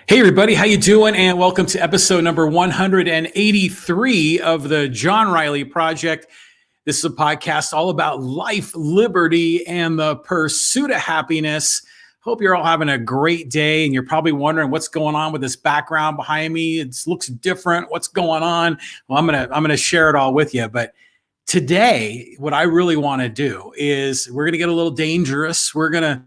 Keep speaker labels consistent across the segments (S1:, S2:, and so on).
S1: Hey everybody, how you doing? And welcome to episode number 183 of the John Riley Project. This is a podcast all about life, liberty, and the pursuit of happiness. Hope you're all having a great day, and you're probably wondering what's going on with this background behind me. It looks different. What's going on? Well, I'm gonna share it all with you. But today, what I really want to do is we're gonna get a little dangerous. We're gonna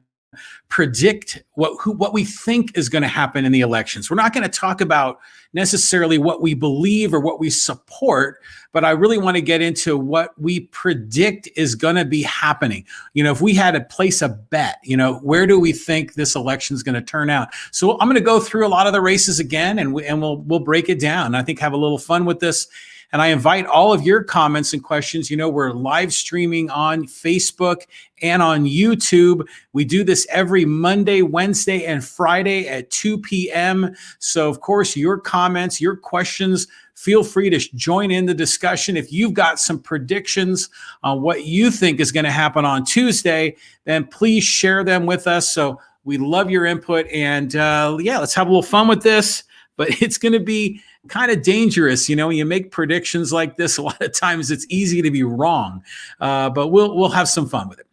S1: predict what we think is going to happen in the elections. We're not going to talk about necessarily what we believe or what we support, but I really want to get into what we predict is going to be happening. You know, if we had to place a bet, where do we think this election is going to turn out? So I'm going to go through a lot of the races again, and we'll break it down. I think have a little fun with this. And I invite all of your comments and questions. We're live streaming on Facebook and on YouTube. We do this every Monday, Wednesday, and Friday at 2 p.m. So, of course, your comments, your questions, feel free to join in the discussion. If you've got some predictions on what you think is going to happen on Tuesday, then please share them with us. So we love your input. And let's have a little fun with this. But it's going to be kind of dangerous. When you make predictions like this, a lot of times it's easy to be wrong, but we'll have some fun with it.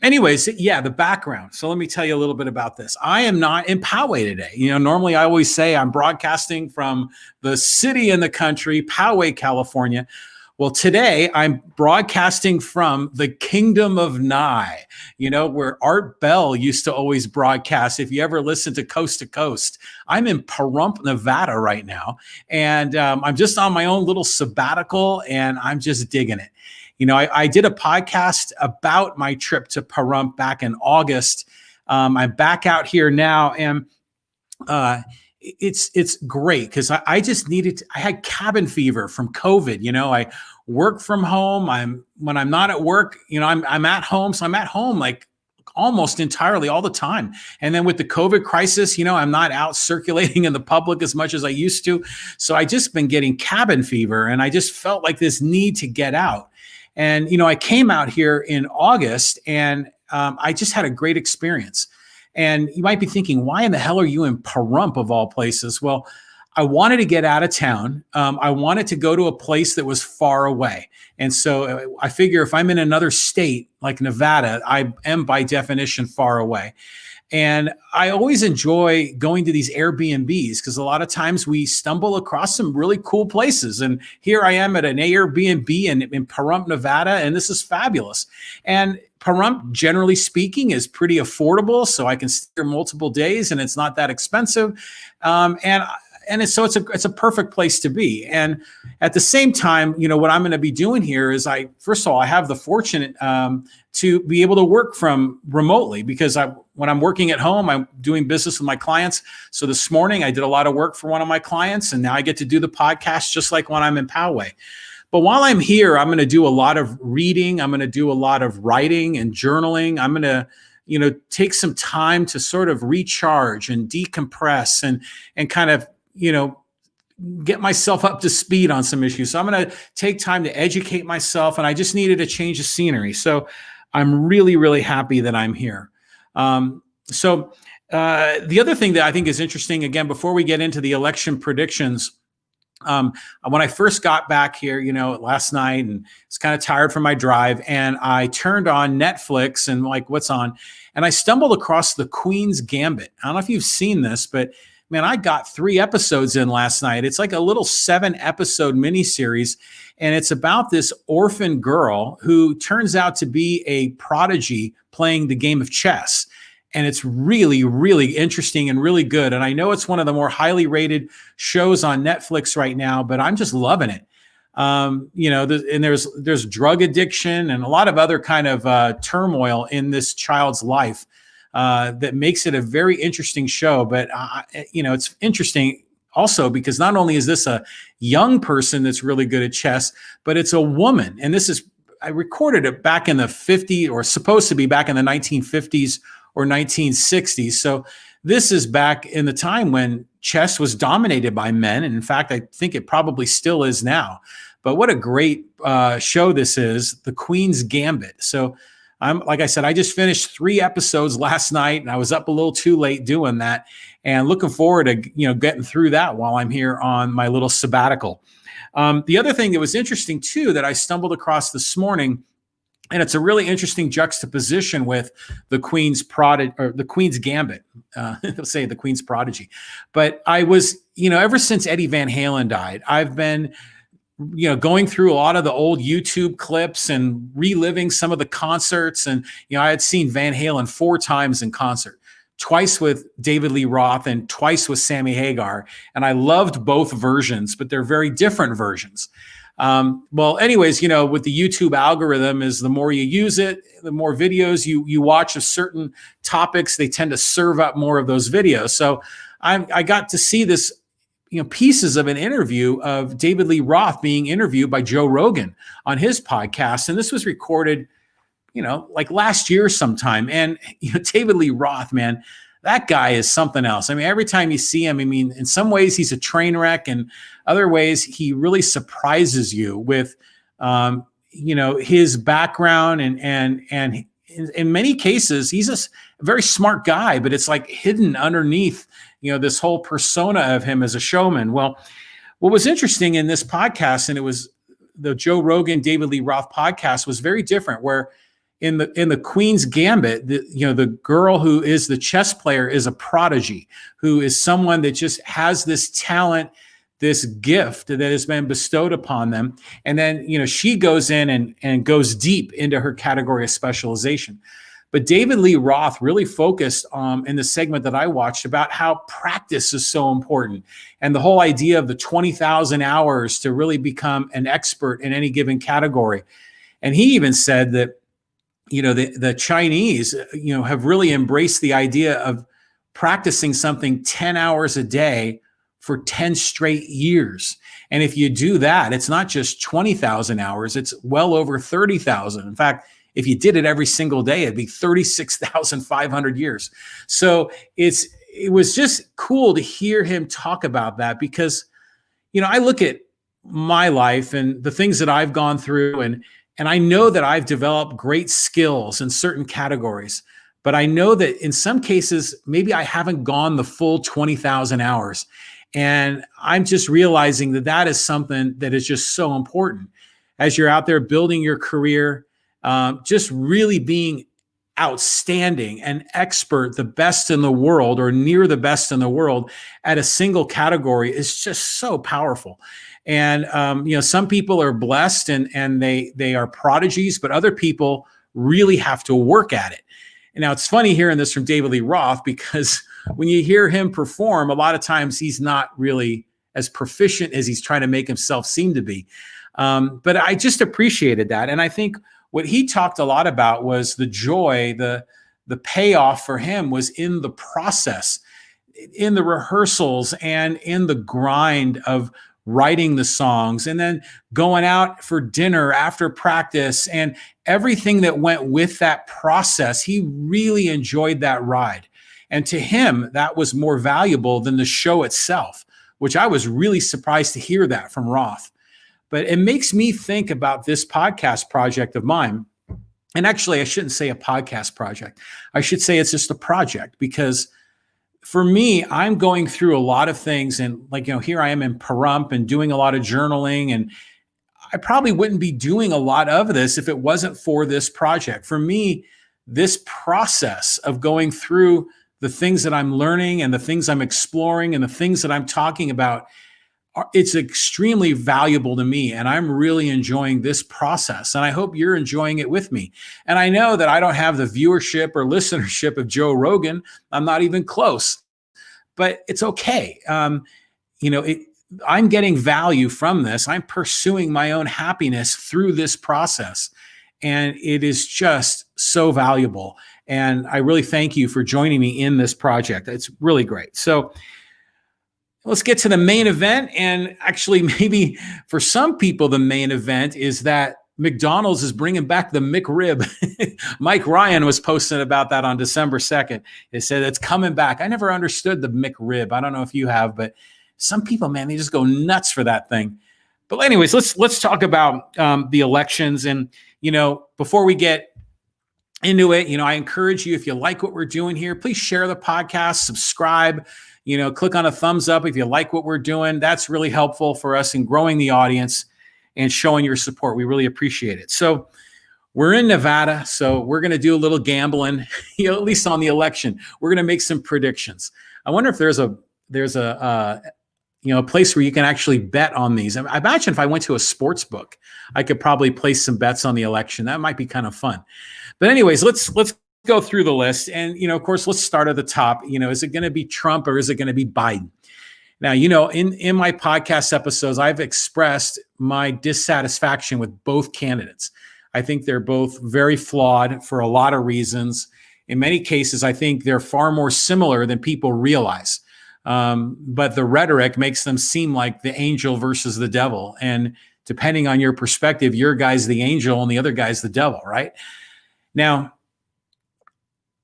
S1: Anyways, the background. So let me tell you a little bit about this. I am not in Poway today. Normally I always say I'm broadcasting from the city in the country, Poway, California. Well, today I'm broadcasting from the Kingdom of Nye, where Art Bell used to always broadcast. If you ever listen to Coast, I'm in Pahrump, Nevada right now. And I'm just on my own little sabbatical, and I'm just digging it. I did a podcast about my trip to Pahrump back in August. I'm back out here now, and it's great because I just I had cabin fever from COVID. I work from home. When I'm not at work, I'm at home. So I'm at home like almost entirely all the time. And then with the COVID crisis, I'm not out circulating in the public as much as I used to. So I just been getting cabin fever, and I just felt like this need to get out. And, I came out here in August, and I just had a great experience. And you might be thinking, why in the hell are you in Pahrump of all places? Well, I wanted to get out of town. I wanted to go to a place that was far away. And so I figure if I'm in another state like Nevada, I am by definition far away. And I always enjoy going to these Airbnbs because a lot of times we stumble across some really cool places. And here I am at an Airbnb in Pahrump, Nevada, and this is fabulous. And Pahrump, generally speaking, is pretty affordable, so I can stay here multiple days, and it's not that expensive. So it's a perfect place to be. And at the same time, what I'm going to be doing here is first of all, I have the fortune to be able to work from remotely because when I'm working at home, I'm doing business with my clients. So this morning I did a lot of work for one of my clients, and now I get to do the podcast just like when I'm in Poway. But while I'm here, I'm going to do a lot of reading. I'm going to do a lot of writing and journaling. I'm going to take some time to sort of recharge and decompress and kind of get myself up to speed on some issues. So I'm going to take time to educate myself, and I just needed a change of scenery. So I'm really, really happy that I'm here. The other thing that I think is interesting, again, before we get into the election predictions, when I first got back here, last night, and it's kind of tired from my drive, and I turned on Netflix and like, what's on? And I stumbled across the Queen's Gambit. I don't know if you've seen this, but man, I got 3 episodes in last night. It's like a little 7-episode miniseries, and it's about this orphan girl who turns out to be a prodigy playing the game of chess. And it's really, really interesting and really good. And I know it's one of the more highly rated shows on Netflix right now, but I'm just loving it. And there's drug addiction and a lot of other kind of turmoil in this child's life. That makes it a very interesting show. But, it's interesting also because not only is this a young person that's really good at chess, but it's a woman. And I recorded it back in the 50s, or supposed to be back in the 1950s or 1960s. So this is back in the time when chess was dominated by men. And in fact, I think it probably still is now. But what a great show this is, The Queen's Gambit. So like I said, I just finished 3 episodes last night, and I was up a little too late doing that, and looking forward to getting through that while I'm here on my little sabbatical. The other thing that was interesting too that I stumbled across this morning, and it's a really interesting juxtaposition with the Queen's Gambit. They'll say the Queen's Prodigy. But I was, ever since Eddie Van Halen died, I've been, going through a lot of the old YouTube clips and reliving some of the concerts. And, I had seen Van Halen 4 times in concert, twice with David Lee Roth and twice with Sammy Hagar. And I loved both versions, but they're very different versions. Well, anyways, with the YouTube algorithm is the more you use it, the more videos you watch of certain topics, they tend to serve up more of those videos. So I got to see this, pieces of an interview of David Lee Roth being interviewed by Joe Rogan on his podcast. And this was recorded, like last year sometime. And, David Lee Roth, man, that guy is something else. I mean, every time you see him, in some ways he's a train wreck, and other ways he really surprises you with, his background and in many cases he's a very smart guy, but it's like hidden underneath, this whole persona of him as a showman. Well, what was interesting in this podcast, and it was the Joe Rogan, David Lee Roth podcast, was very different, where in the Queen's Gambit, the girl who is the chess player is a prodigy, who is someone that just has this talent, this gift that has been bestowed upon them. And then, she goes in and goes deep into her category of specialization. But David Lee Roth really focused in the segment that I watched about how practice is so important, and the whole idea of the 20,000 hours to really become an expert in any given category. And he even said that, the Chinese, have really embraced the idea of practicing something 10 hours a day for 10 straight years. And if you do that, it's not just 20,000 hours, it's well over 30,000. In fact, if you did it every single day, it'd be 36,500 years. So it was just cool to hear him talk about that, because, I look at my life and the things that I've gone through, and I know that I've developed great skills in certain categories, but I know that in some cases, maybe I haven't gone the full 20,000 hours. And I'm just realizing that that is something that is just so important as you're out there building your career, just really being outstanding, an expert, the best in the world or near the best in the world at a single category is just so powerful. And, some people are blessed and they are prodigies, but other people really have to work at it. And now it's funny hearing this from David Lee Roth, because when you hear him perform, a lot of times he's not really as proficient as he's trying to make himself seem to be. But I just appreciated that. And I think what he talked a lot about was the joy, the payoff for him was in the process, in the rehearsals and in the grind of writing the songs, and then going out for dinner after practice, and everything that went with that process. He really enjoyed that ride. And to him, that was more valuable than the show itself, which I was really surprised to hear that from Roth. But it makes me think about this podcast project of mine. And actually, I shouldn't say a podcast project. I should say it's just a project, because for me, I'm going through a lot of things, and here I am in Pahrump and doing a lot of journaling, and I probably wouldn't be doing a lot of this if it wasn't for this project. For me, this process of going through the things that I'm learning and the things I'm exploring and the things that I'm talking about, it's extremely valuable to me, and I'm really enjoying this process, and I hope you're enjoying it with me. And I know that I don't have the viewership or listenership of Joe Rogan. I'm not even close, but it's okay. I'm getting value from this. I'm pursuing my own happiness through this process, and it is just so valuable. And I really thank you for joining me in this project. It's really great. So let's get to the main event. And actually, maybe for some people, the main event is that McDonald's is bringing back the McRib. Mike Ryan was posting about that on December 2nd. He said it's coming back. I never understood the McRib. I don't know if you have, but some people, man, they just go nuts for that thing. But anyways, let's talk about the elections. And, before we get into it. I encourage you, if you like what we're doing here, please share the podcast, subscribe, click on a thumbs up if you like what we're doing. That's really helpful for us in growing the audience and showing your support. We really appreciate it. So we're in Nevada, so we're going to do a little gambling, at least on the election. We're going to make some predictions. I wonder if there's a place where you can actually bet on these. I imagine if I went to a sports book, I could probably place some bets on the election. That might be kind of fun. But anyways, let's go through the list. And, of course, let's start at the top. Is it going to be Trump or is it going to be Biden? Now, in my podcast episodes, I've expressed my dissatisfaction with both candidates. I think they're both very flawed for a lot of reasons. In many cases, I think they're far more similar than people realize. But the rhetoric makes them seem like the angel versus the devil. And depending on your perspective, your guy's the angel and the other guy's the devil, right? Now,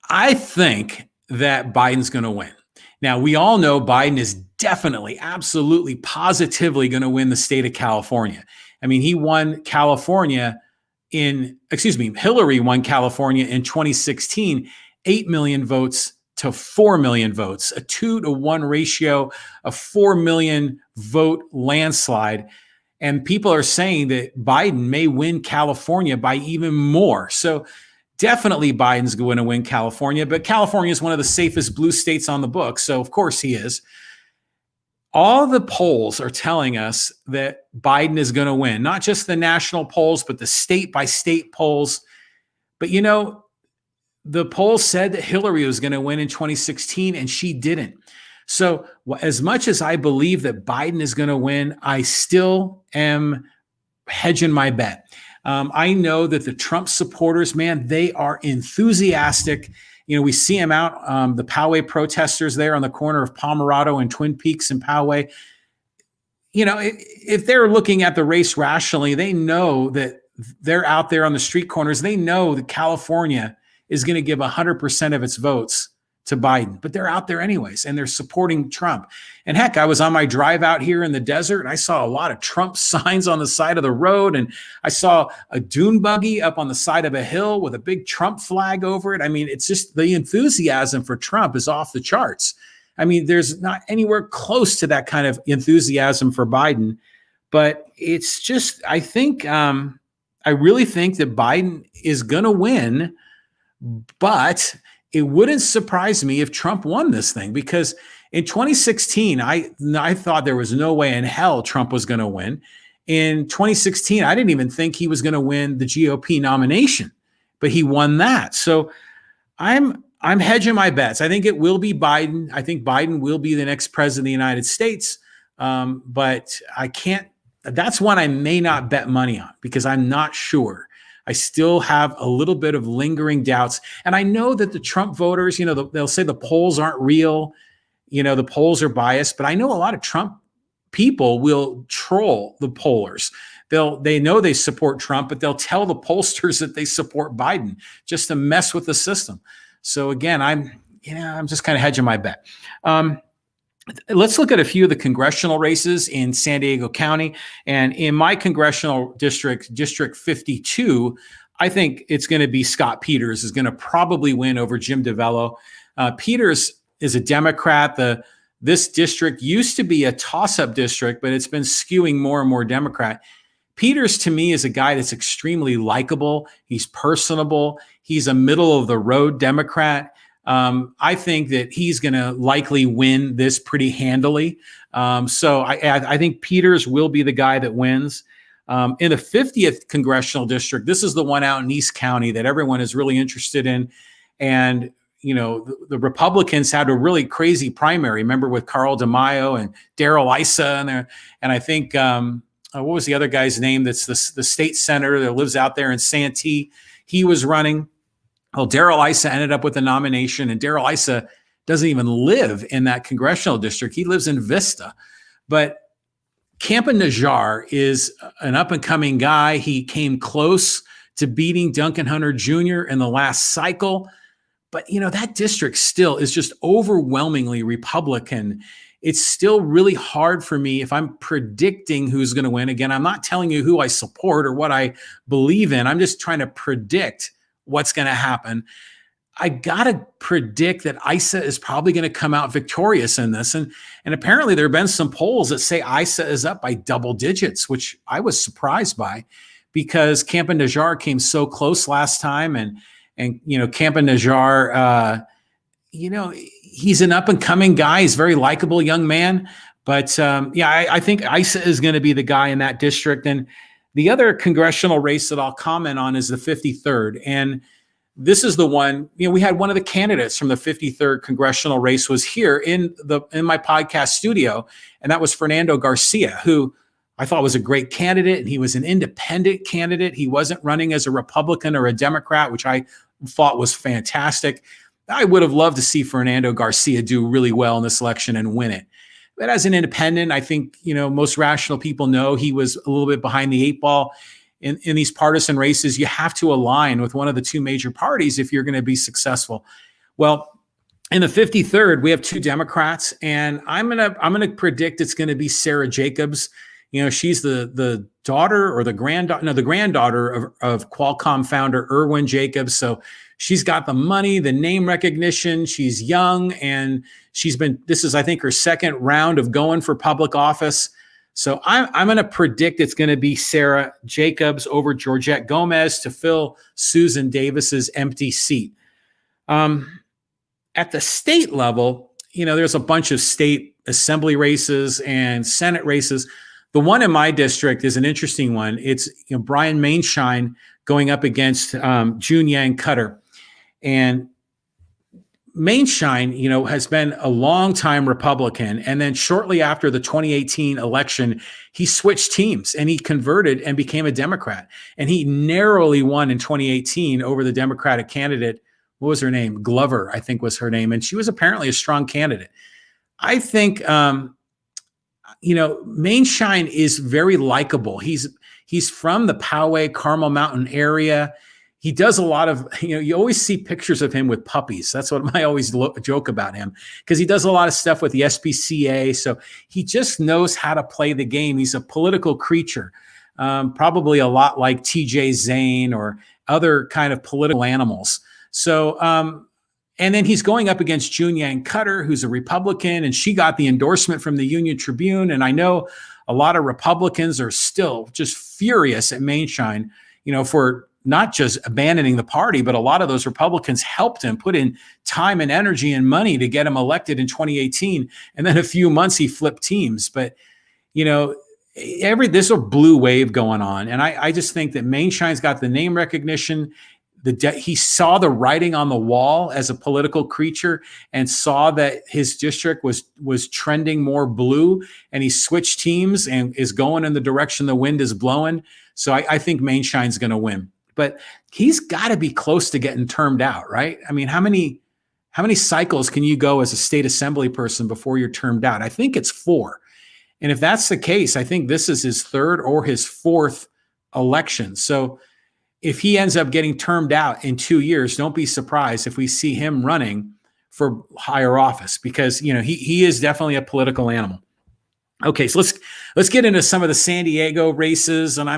S1: I think that Biden's going to win. Now, we all know Biden is definitely, absolutely, positively going to win the state of California. I mean, Hillary won California in 2016, 8 million votes to 4 million votes, a 2-to-1 ratio, a 4 million vote landslide. And people are saying that Biden may win California by even more. So definitely Biden's going to win California, but California is one of the safest blue states on the book. So of course he is. All the polls are telling us that Biden is going to win, not just the national polls, but the state by state polls. But the poll said that Hillary was going to win in 2016 and she didn't. So as much as I believe that Biden is going to win, I still am hedging my bet. I know that the Trump supporters, man, they are enthusiastic. We see them out, the Poway protesters there on the corner of Pomerado and Twin Peaks in Poway. If they're looking at the race rationally, they know that they're out there on the street corners. They know that California is going to give 100% of its votes to Biden, but they're out there anyways, and they're supporting Trump. And heck, I was on my drive out here in the desert, and I saw a lot of Trump signs on the side of the road, and I saw a dune buggy up on the side of a hill with a big Trump flag over it. I mean, it's just the enthusiasm for Trump is off the charts. I mean, there's not anywhere close to that kind of enthusiasm for Biden, but it's just, I really think that Biden is going to win, but it wouldn't surprise me if Trump won this thing, because in 2016, I thought there was no way in hell Trump was going to win. In 2016, I didn't even think he was going to win the GOP nomination, but he won that. So I'm hedging my bets. I think it will be Biden. I think Biden will be the next president of the United States. But I can't, that's one I may not bet money on because I'm not sure. I still have a little bit of lingering doubts. And I know that the Trump voters, they'll say the polls aren't real, the polls are biased, but I know a lot of Trump people will troll the pollers. They know they support Trump, but they'll tell the pollsters that they support Biden just to mess with the system. So again, I'm just kind of hedging my bet. Let's look at a few of the congressional races in San Diego County. And in my congressional district, District 52, I think it's going to be Scott Peters is going to probably win over Jim DeVello. Peters is a Democrat. This district used to be a toss-up district, but it's been skewing more and more Democrat. Peters, to me, is a guy that's extremely likable. He's personable. He's a middle-of-the-road Democrat. I think that he's going to likely win this pretty handily. So I think Peters will be the guy that wins. In the 50th congressional district, this is the one out in East County that everyone is really interested in. And, the Republicans had a really crazy primary, remember, with Carl DeMaio and Darrell Issa. And I think, what was the other guy's name? That's the state senator that lives out there in Santee. He was running. Well, Darrell Issa ended up with a nomination, and Darrell Issa doesn't even live in that congressional district. He lives in Vista. But Campa Najjar is an up-and-coming guy. He came close to beating Duncan Hunter Jr. in the last cycle. But, that district still is just overwhelmingly Republican. It's still really hard for me if I'm predicting who's going to win. Again, I'm not telling you who I support or what I believe in. I'm just trying to predict what's going to happen. I got to predict that ISA is probably going to come out victorious in this. And apparently there have been some polls that say ISA is up by double digits, which I was surprised by, because Campa Najjar came so close last time. And Campa Najjar, he's an up and coming guy. He's a very likable young man. But I think ISA is going to be the guy in that district. And the other congressional race that I'll comment on is the 53rd. And this is the one, we had one of the candidates from the 53rd congressional race was here in my podcast studio, and that was Fernando Garcia, who I thought was a great candidate, and he was an independent candidate. He wasn't running as a Republican or a Democrat, which I thought was fantastic. I would have loved to see Fernando Garcia do really well in this election and win it. But as an independent, I think, most rational people know he was a little bit behind the eight ball. In these partisan races, you have to align with one of the two major parties if you're going to be successful. Well, in the 53rd, we have two Democrats, and I'm gonna predict it's going to be Sarah Jacobs. She's the daughter or the granddaughter of Qualcomm founder Irwin Jacobs. So she's got the money, the name recognition. She's young, and this is, I think, her second round of going for public office. So I'm going to predict it's going to be Sarah Jacobs over Georgette Gomez to fill Susan Davis's empty seat. At the state level, there's a bunch of state assembly races and Senate races. The one in my district is an interesting one. It's Brian Mainshine going up against June Yang Cutter. And Mainshine, has been a long-time Republican, and then shortly after the 2018 election, he switched teams and he converted and became a Democrat. And he narrowly won in 2018 over the Democratic candidate. What was her name? Glover, I think was her name, and she was apparently a strong candidate. I think, Mainshine is very likable. He's from the Poway, Carmel Mountain area. He does a lot of, you always see pictures of him with puppies. That's what I always joke about him, because he does a lot of stuff with the SPCA. So he just knows how to play the game. He's a political creature, probably a lot like TJ Zane or other kind of political animals. So, and then he's going up against June Yang Cutter, who's a Republican, and she got the endorsement from the Union Tribune. And I know a lot of Republicans are still just furious at Mainshine, for not just abandoning the party, but a lot of those Republicans helped him put in time and energy and money to get him elected in 2018. And then a few months he flipped teams. But, there's a blue wave going on. And I just think that Mainshine's got the name recognition. He saw the writing on the wall as a political creature and saw that his district was trending more blue, and he switched teams and is going in the direction the wind is blowing. So I think Mainshine's going to win. But he's got to be close to getting termed out, right? I mean, how many cycles can you go as a state assembly person before you're termed out? I think it's 4. And if that's the case, I think this is his 3rd or his 4th election. So if he ends up getting termed out in 2 years, don't be surprised if we see him running for higher office, because he is definitely a political animal. Okay, so let's get into some of the San Diego races, and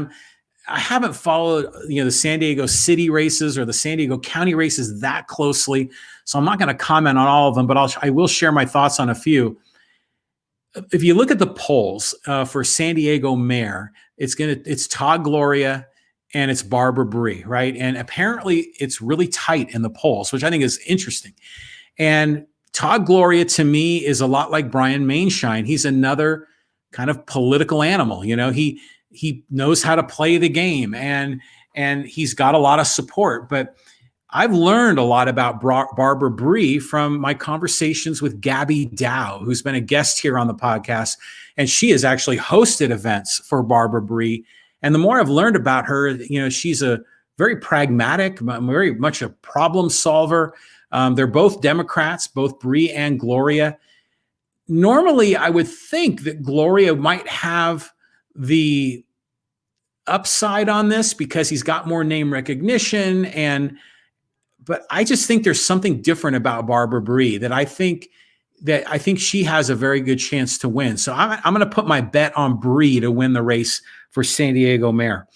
S1: I haven't followed the San Diego City races or the San Diego County races that closely, so I'm not going to comment on all of them, but I will share my thoughts on a few. If you look at the polls for San Diego mayor, it's Todd Gloria and it's Barbara Bree, right? And apparently it's really tight in the polls, which I think is interesting. And Todd Gloria, to me, is a lot like Brian Mainshine. He's another kind of political animal. He knows how to play the game, and he's got a lot of support. But I've learned a lot about Barbara Bree from my conversations with Gabby Dow, who's been a guest here on the podcast, and she has actually hosted events for Barbara Bree. And the more I've learned about her, she's a very pragmatic, very much a problem solver. They're both Democrats, both Bree and Gloria. Normally, I would think that Gloria might have the upside on this because he's got more name recognition, but I just think there's something different about Barbara Bree that I think she has a very good chance to win. So I'm going to put my bet on Bree to win the race for San Diego mayor.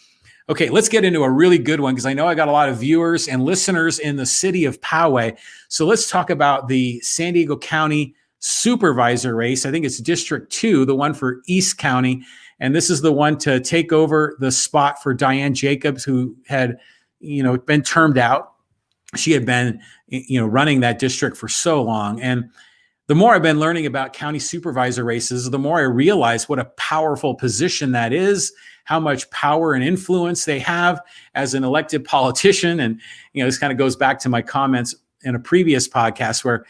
S1: Okay, let's get into a really good one because I know I got a lot of viewers and listeners in the city of Poway. So let's talk about the San Diego County Supervisor race. I think it's District 2, the one for East County. And this is the one to take over the spot for Diane Jacobs, who had, been termed out. She had been, running that district for so long. And the more I've been learning about county supervisor races, the more I realize what a powerful position that is, how much power and influence they have as an elected politician. And, this kind of goes back to my comments in a previous podcast where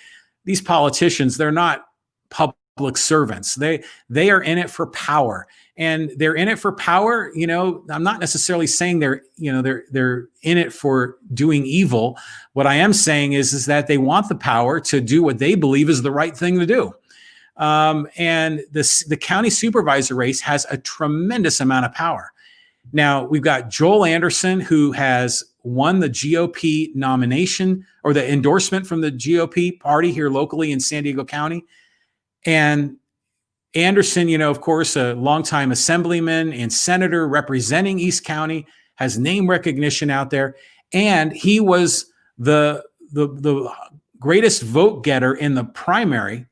S1: these politicians, they're not public servants. They are in it for power. And they're in it for power. I'm not necessarily saying they're in it for doing evil. What I am saying is that they want the power to do what they believe is the right thing to do. And the county supervisor race has a tremendous amount of power. Now, we've got Joel Anderson, who has won the GOP nomination or the endorsement from the GOP party here locally in San Diego County. And Anderson, of course, a longtime assemblyman and senator representing East County, has name recognition out there. And he was the greatest vote getter in the primary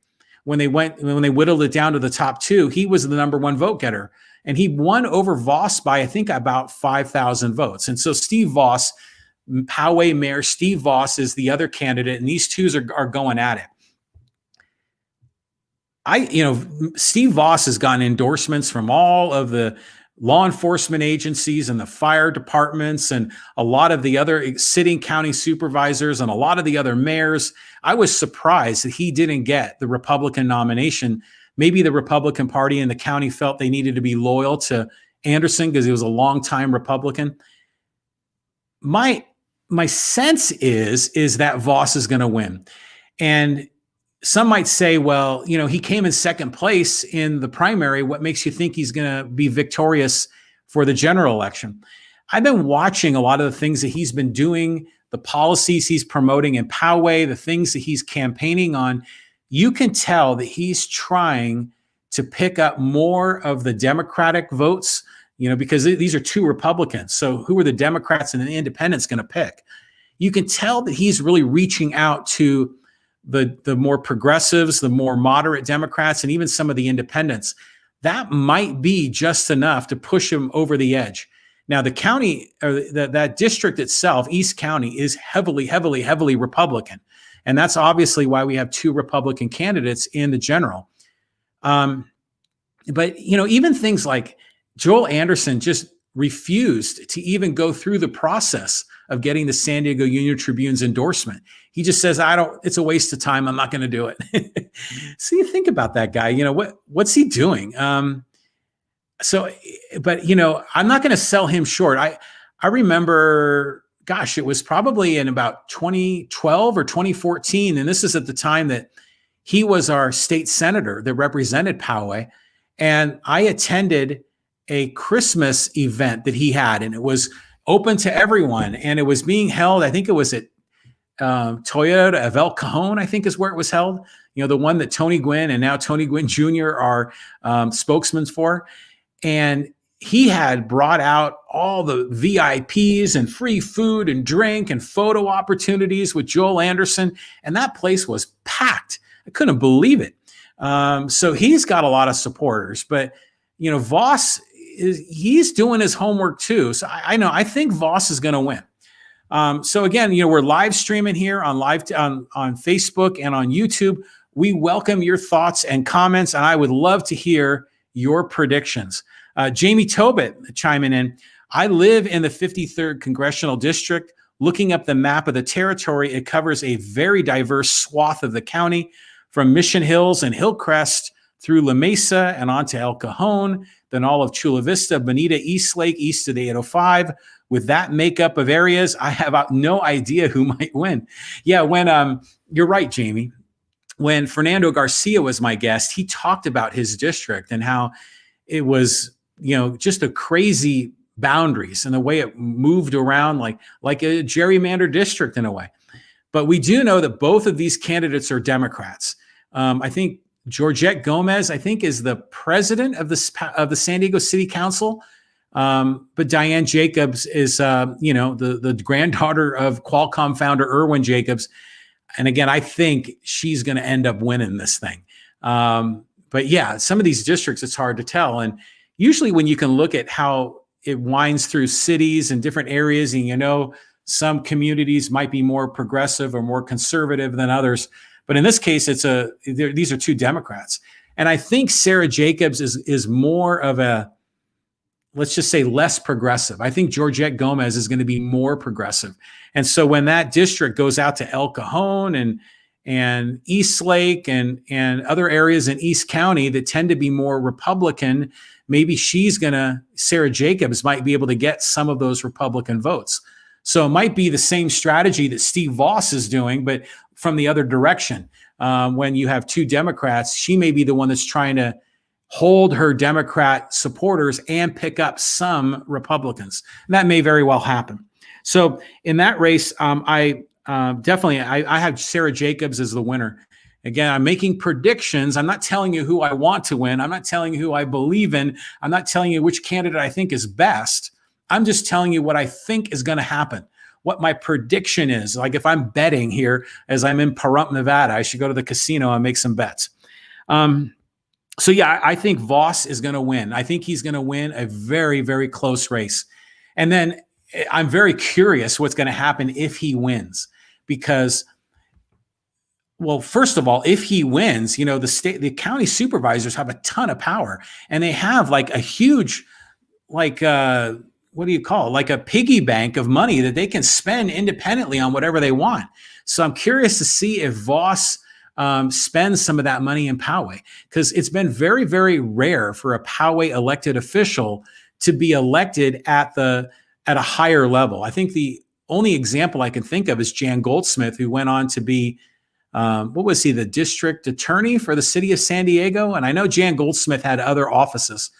S1: when they whittled it down to the top two. He was the number one vote getter. And he won over Voss by, I think, about 5,000 votes. And so Steve Voss, Poway Mayor Steve Voss, is the other candidate, and these two are going at it. Steve Voss has gotten endorsements from all of the law enforcement agencies and the fire departments and a lot of the other sitting county supervisors and a lot of the other mayors. I was surprised that he didn't get the Republican nomination. Maybe the Republican Party in the county felt they needed to be loyal to Anderson because he was a longtime Republican. My sense is that Voss is going to win. And some might say, well, he came in second place in the primary. What makes you think he's going to be victorious for the general election? I've been watching a lot of the things that he's been doing, the policies he's promoting in Poway, the things that he's campaigning on. You can tell that he's trying to pick up more of the Democratic votes, because these are two Republicans. So who are the Democrats and the independents going to pick? You can tell that he's really reaching out to the more progressives, the more moderate Democrats, and even some of the independents. That might be just enough to push him over the edge. Now, the county, or that district itself, East County, is heavily, heavily, heavily Republican. And that's obviously why we have two Republican candidates in the general. But, even things like Joel Anderson just refused to even go through the process of getting the San Diego Union-Tribune's endorsement. He just says, it's a waste of time. I'm not going to do it. So you think about that guy, what's he doing? I'm not going to sell him short. I remember, gosh, it was probably in about 2012 or 2014. And this is at the time that he was our state senator that represented Poway. And I attended a Christmas event that he had, and it was open to everyone. And it was being held, I think it was at Toyota of El Cajon, I think is where it was held. The one that Tony Gwynn and now Tony Gwynn Jr. are spokesmen for. And he had brought out all the VIPs and free food and drink and photo opportunities with Joel Anderson. And that place was packed. I couldn't believe it. So he's got a lot of supporters, but Voss he's doing his homework too. So I think Voss is going to win. So again, we're live streaming here on Facebook and on YouTube. We welcome your thoughts and comments, and I would love to hear your predictions. Jamie Tobit chiming in. I live in the 53rd Congressional District. Looking up the map of the territory, it covers a very diverse swath of the county, from Mission Hills and Hillcrest through La Mesa and on to El Cajon, then all of Chula Vista, Bonita, Eastlake, east of the 805. With that makeup of areas, I have no idea who might win. Yeah, when you're right, Jamie. When Fernando Garcia was my guest, he talked about his district and how it was, just a crazy boundaries and the way it moved around like a gerrymandered district in a way. But we do know that both of these candidates are Democrats. I think Georgette Gomez, is the president of the San Diego City Council. But Diane Jacobs is, the granddaughter of Qualcomm founder Irwin Jacobs. And again, I think she's going to end up winning this thing. But yeah, some of these districts, it's hard to tell. And usually when you can look at how it winds through cities and different areas, and some communities might be more progressive or more conservative than others. But in this case, these are two Democrats. And I think Sarah Jacobs is more of a, let's just say, less progressive. I think Georgette Gomez is going to be more progressive. And so when that district goes out to El Cajon and East Lake and other areas in East County that tend to be more Republican, maybe Sarah Jacobs might be able to get some of those Republican votes. So it might be the same strategy that Steve Voss is doing, but from the other direction. When you have two Democrats, she may be the one that's trying to hold her Democrat supporters and pick up some Republicans. And that may very well happen. So in that race, I have Sarah Jacobs as the winner. Again, I'm making predictions. I'm not telling you who I want to win. I'm not telling you who I believe in. I'm not telling you which candidate I think is best. I'm just telling you what I think is going to happen, what my prediction is. Like if I'm betting here, as I'm in Pahrump, Nevada, I should go to the casino and make some bets. So yeah, I think Voss is going to win. I think he's going to win a very, very close race. And then I'm very curious what's going to happen if he wins, because, well, first of all, if he wins, the county supervisors have a ton of power, and they have like a huge, what do you call it? Like a piggy bank of money that they can spend independently on whatever they want. So I'm curious to see if Voss spends some of that money in Poway, because it's been very, very rare for a Poway elected official to be elected at a higher level. I think the only example I can think of is Jan Goldsmith, who went on to be, what was he, the district attorney for the city of San Diego? And I know Jan Goldsmith had other offices,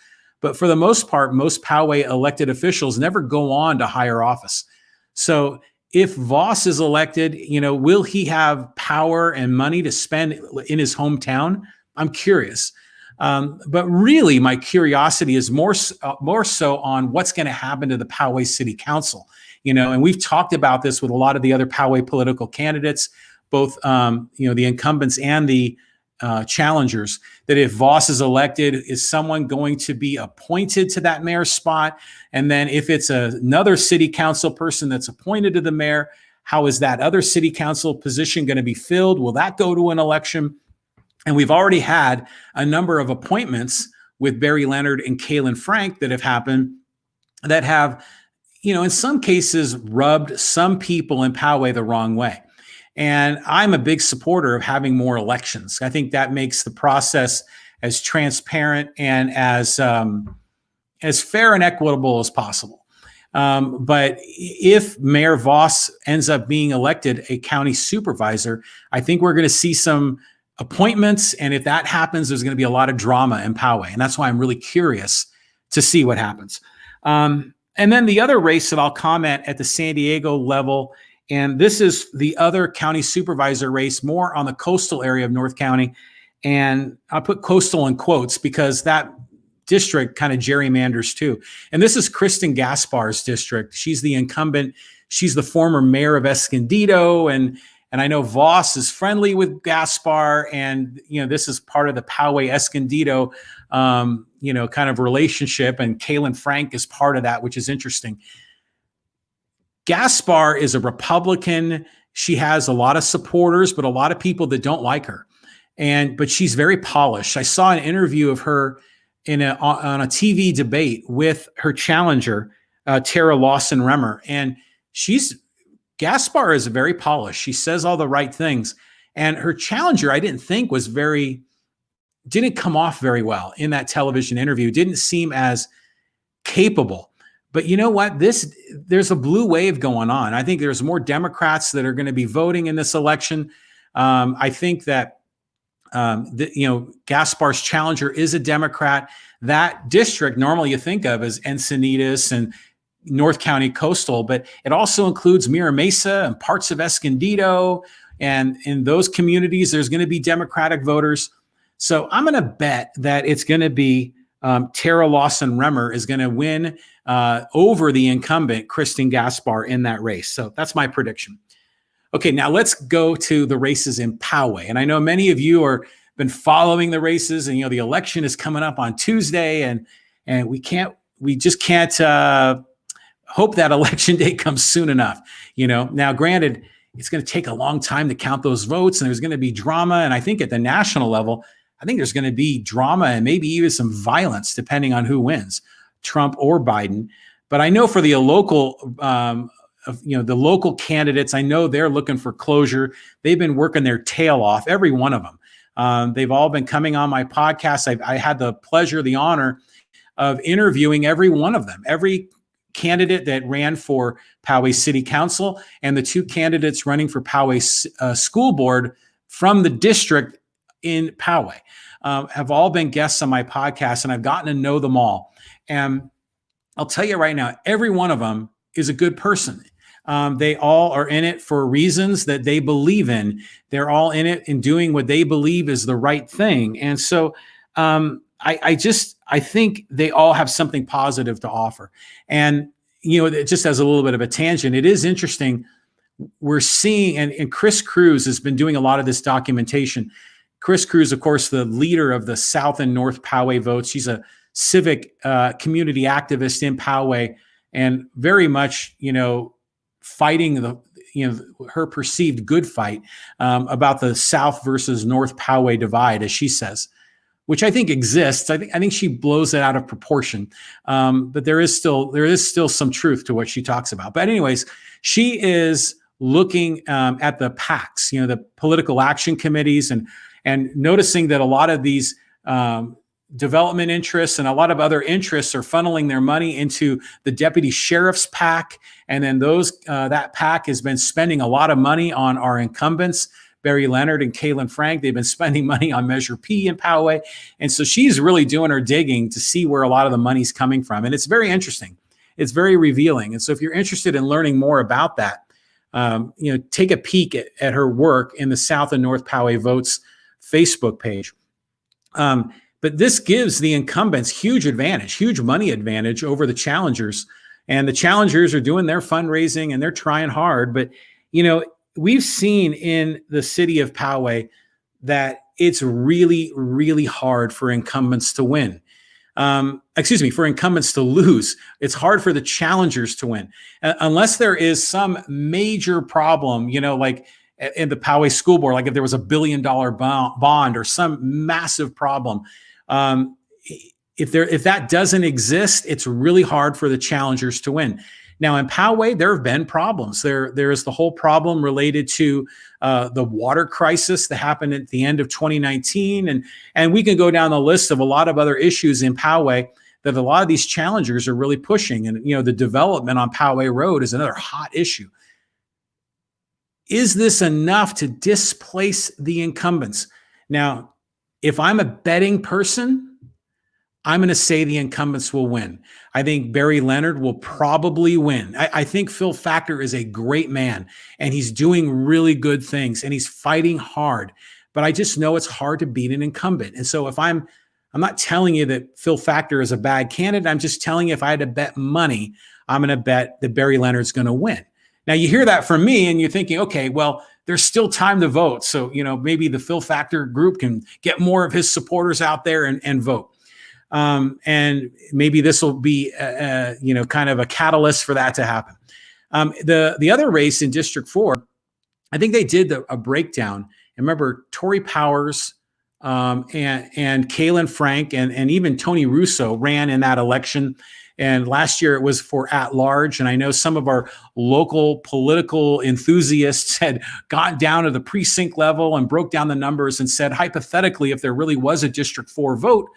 S1: but for the most part, most Poway elected officials never go on to higher office. So if Voss is elected, will he have power and money to spend in his hometown? I'm curious. But really, my curiosity is more so on what's going to happen to the Poway City Council. And we've talked about this with a lot of the other Poway political candidates, both the incumbents and the challengers, that if Voss is elected, is someone going to be appointed to that mayor spot? And then if it's another city council person that's appointed to the mayor, how is that other city council position going to be filled? Will that go to an election? And we've already had a number of appointments with Barry Leonard and Kaylin Frank that have happened that have, in some cases rubbed some people in Poway the wrong way. And I'm a big supporter of having more elections. I think that makes the process as transparent and as fair and equitable as possible. But if Mayor Voss ends up being elected a county supervisor, I think we're going to see some appointments. And if that happens, there's going to be a lot of drama in Poway. And that's why I'm really curious to see what happens. And then the other race that I'll comment at the San Diego level, and this is the other county supervisor race, more on the coastal area of North County. And I'll put coastal in quotes because that district kind of gerrymanders too. And this is Kristen Gaspar's district. She's the incumbent. She's the former mayor of Escondido. And I know Voss is friendly with Gaspar. And, this is part of the Poway Escondido, kind of relationship. And Kaylin Frank is part of that, which is interesting. Gaspar is a Republican. She has a lot of supporters, but a lot of people that don't like her. But she's very polished. I saw an interview of her on a TV debate with her challenger, Tara Lawson-Remmer. And Gaspar is very polished. She says all the right things. And her challenger, I didn't think didn't come off very well in that television interview. Didn't seem as capable. But you know what? There's a blue wave going on. I think there's more Democrats that are going to be voting in this election. I think that Gaspar's challenger is a Democrat. That district normally you think of as Encinitas and North County Coastal, but it also includes Mira Mesa and parts of Escondido. And in those communities, there's going to be Democratic voters. So I'm going to bet that it's going to be Tara Lawson-Remmer is going to win over the incumbent, Kristen Gaspar, in that race. So that's my prediction. Okay, now let's go to the races in Poway. And I know many of you are been following the races, and the election is coming up on Tuesday, and we just can't hope that election day comes soon enough. Now granted, it's going to take a long time to count those votes, and there's going to be drama. And I think at the national level, I think there's going to be drama and maybe even some violence depending on who wins, Trump or Biden. But I know for the local the local candidates, I know they're looking for closure. They've been working their tail off, every one of them. They've all been coming on my podcast. I had the pleasure, the honor of interviewing every one of them, every candidate that ran for Poway City Council and the two candidates running for Poway School Board from the district in Poway have all been guests on my podcast, and I've gotten to know them all. And I'll tell you right now, every one of them is a good person. They all are in it for reasons that they believe in. They're all in it and doing what they believe is the right thing. And so I think they all have something positive to offer. And, just as a little bit of a tangent, it is interesting. We're seeing, and Chris Cruz has been doing a lot of this documentation. Chris Cruz, of course, the leader of the South and North Poway votes. She's a civic community activist in Poway, and very much, fighting her perceived good fight about the South versus North Poway divide, as she says, which I think exists. I think she blows it out of proportion, but there is still some truth to what she talks about. But anyways, she is looking at the PACs, the political action committees, and noticing that a lot of these development interests and a lot of other interests are funneling their money into the deputy sheriff's PAC. And then that PAC has been spending a lot of money on our incumbents, Barry Leonard and Kaylin Frank. They've been spending money on Measure P in Poway. And so she's really doing her digging to see where a lot of the money's coming from. And it's very interesting. It's very revealing. And so if you're interested in learning more about that, take a peek at her work in the South and North Poway Votes Facebook page. But this gives the incumbents huge money advantage over the challengers. And the challengers are doing their fundraising and they're trying hard. But, we've seen in the city of Poway that it's really, really hard for incumbents to win. For incumbents to lose. It's hard for the challengers to win. Unless there is some major problem, like in the Poway School Board, like if there was $1 billion bond or some massive problem. If that doesn't exist, it's really hard for the challengers to win. Now in Poway, there have been problems. There is the whole problem related to the water crisis that happened at the end of 2019, and we can go down the list of a lot of other issues in Poway that a lot of these challengers are really pushing. And the development on Poway Road is another hot issue. Is this enough to displace the incumbents? Now, if I'm a betting person, I'm going to say the incumbents will win. I think Barry Leonard will probably win. I think Phil Factor is a great man, and he's doing really good things, and he's fighting hard. But I just know it's hard to beat an incumbent. And so if I'm not telling you that Phil Factor is a bad candidate. I'm just telling you if I had to bet money, I'm going to bet that Barry Leonard's going to win. Now, you hear that from me, and you're thinking, okay, well, there's still time to vote. So, maybe the Phil Factor group can get more of his supporters out there and vote. And maybe this will be, kind of a catalyst for that to happen. The other race in District 4, I think they did a breakdown. And remember, Tory Powers and Kaylin Frank and even Tony Russo ran in that election. And last year it was for at large. And I know some of our local political enthusiasts had gotten down to the precinct level and broke down the numbers and said, hypothetically, if there really was a District 4 vote,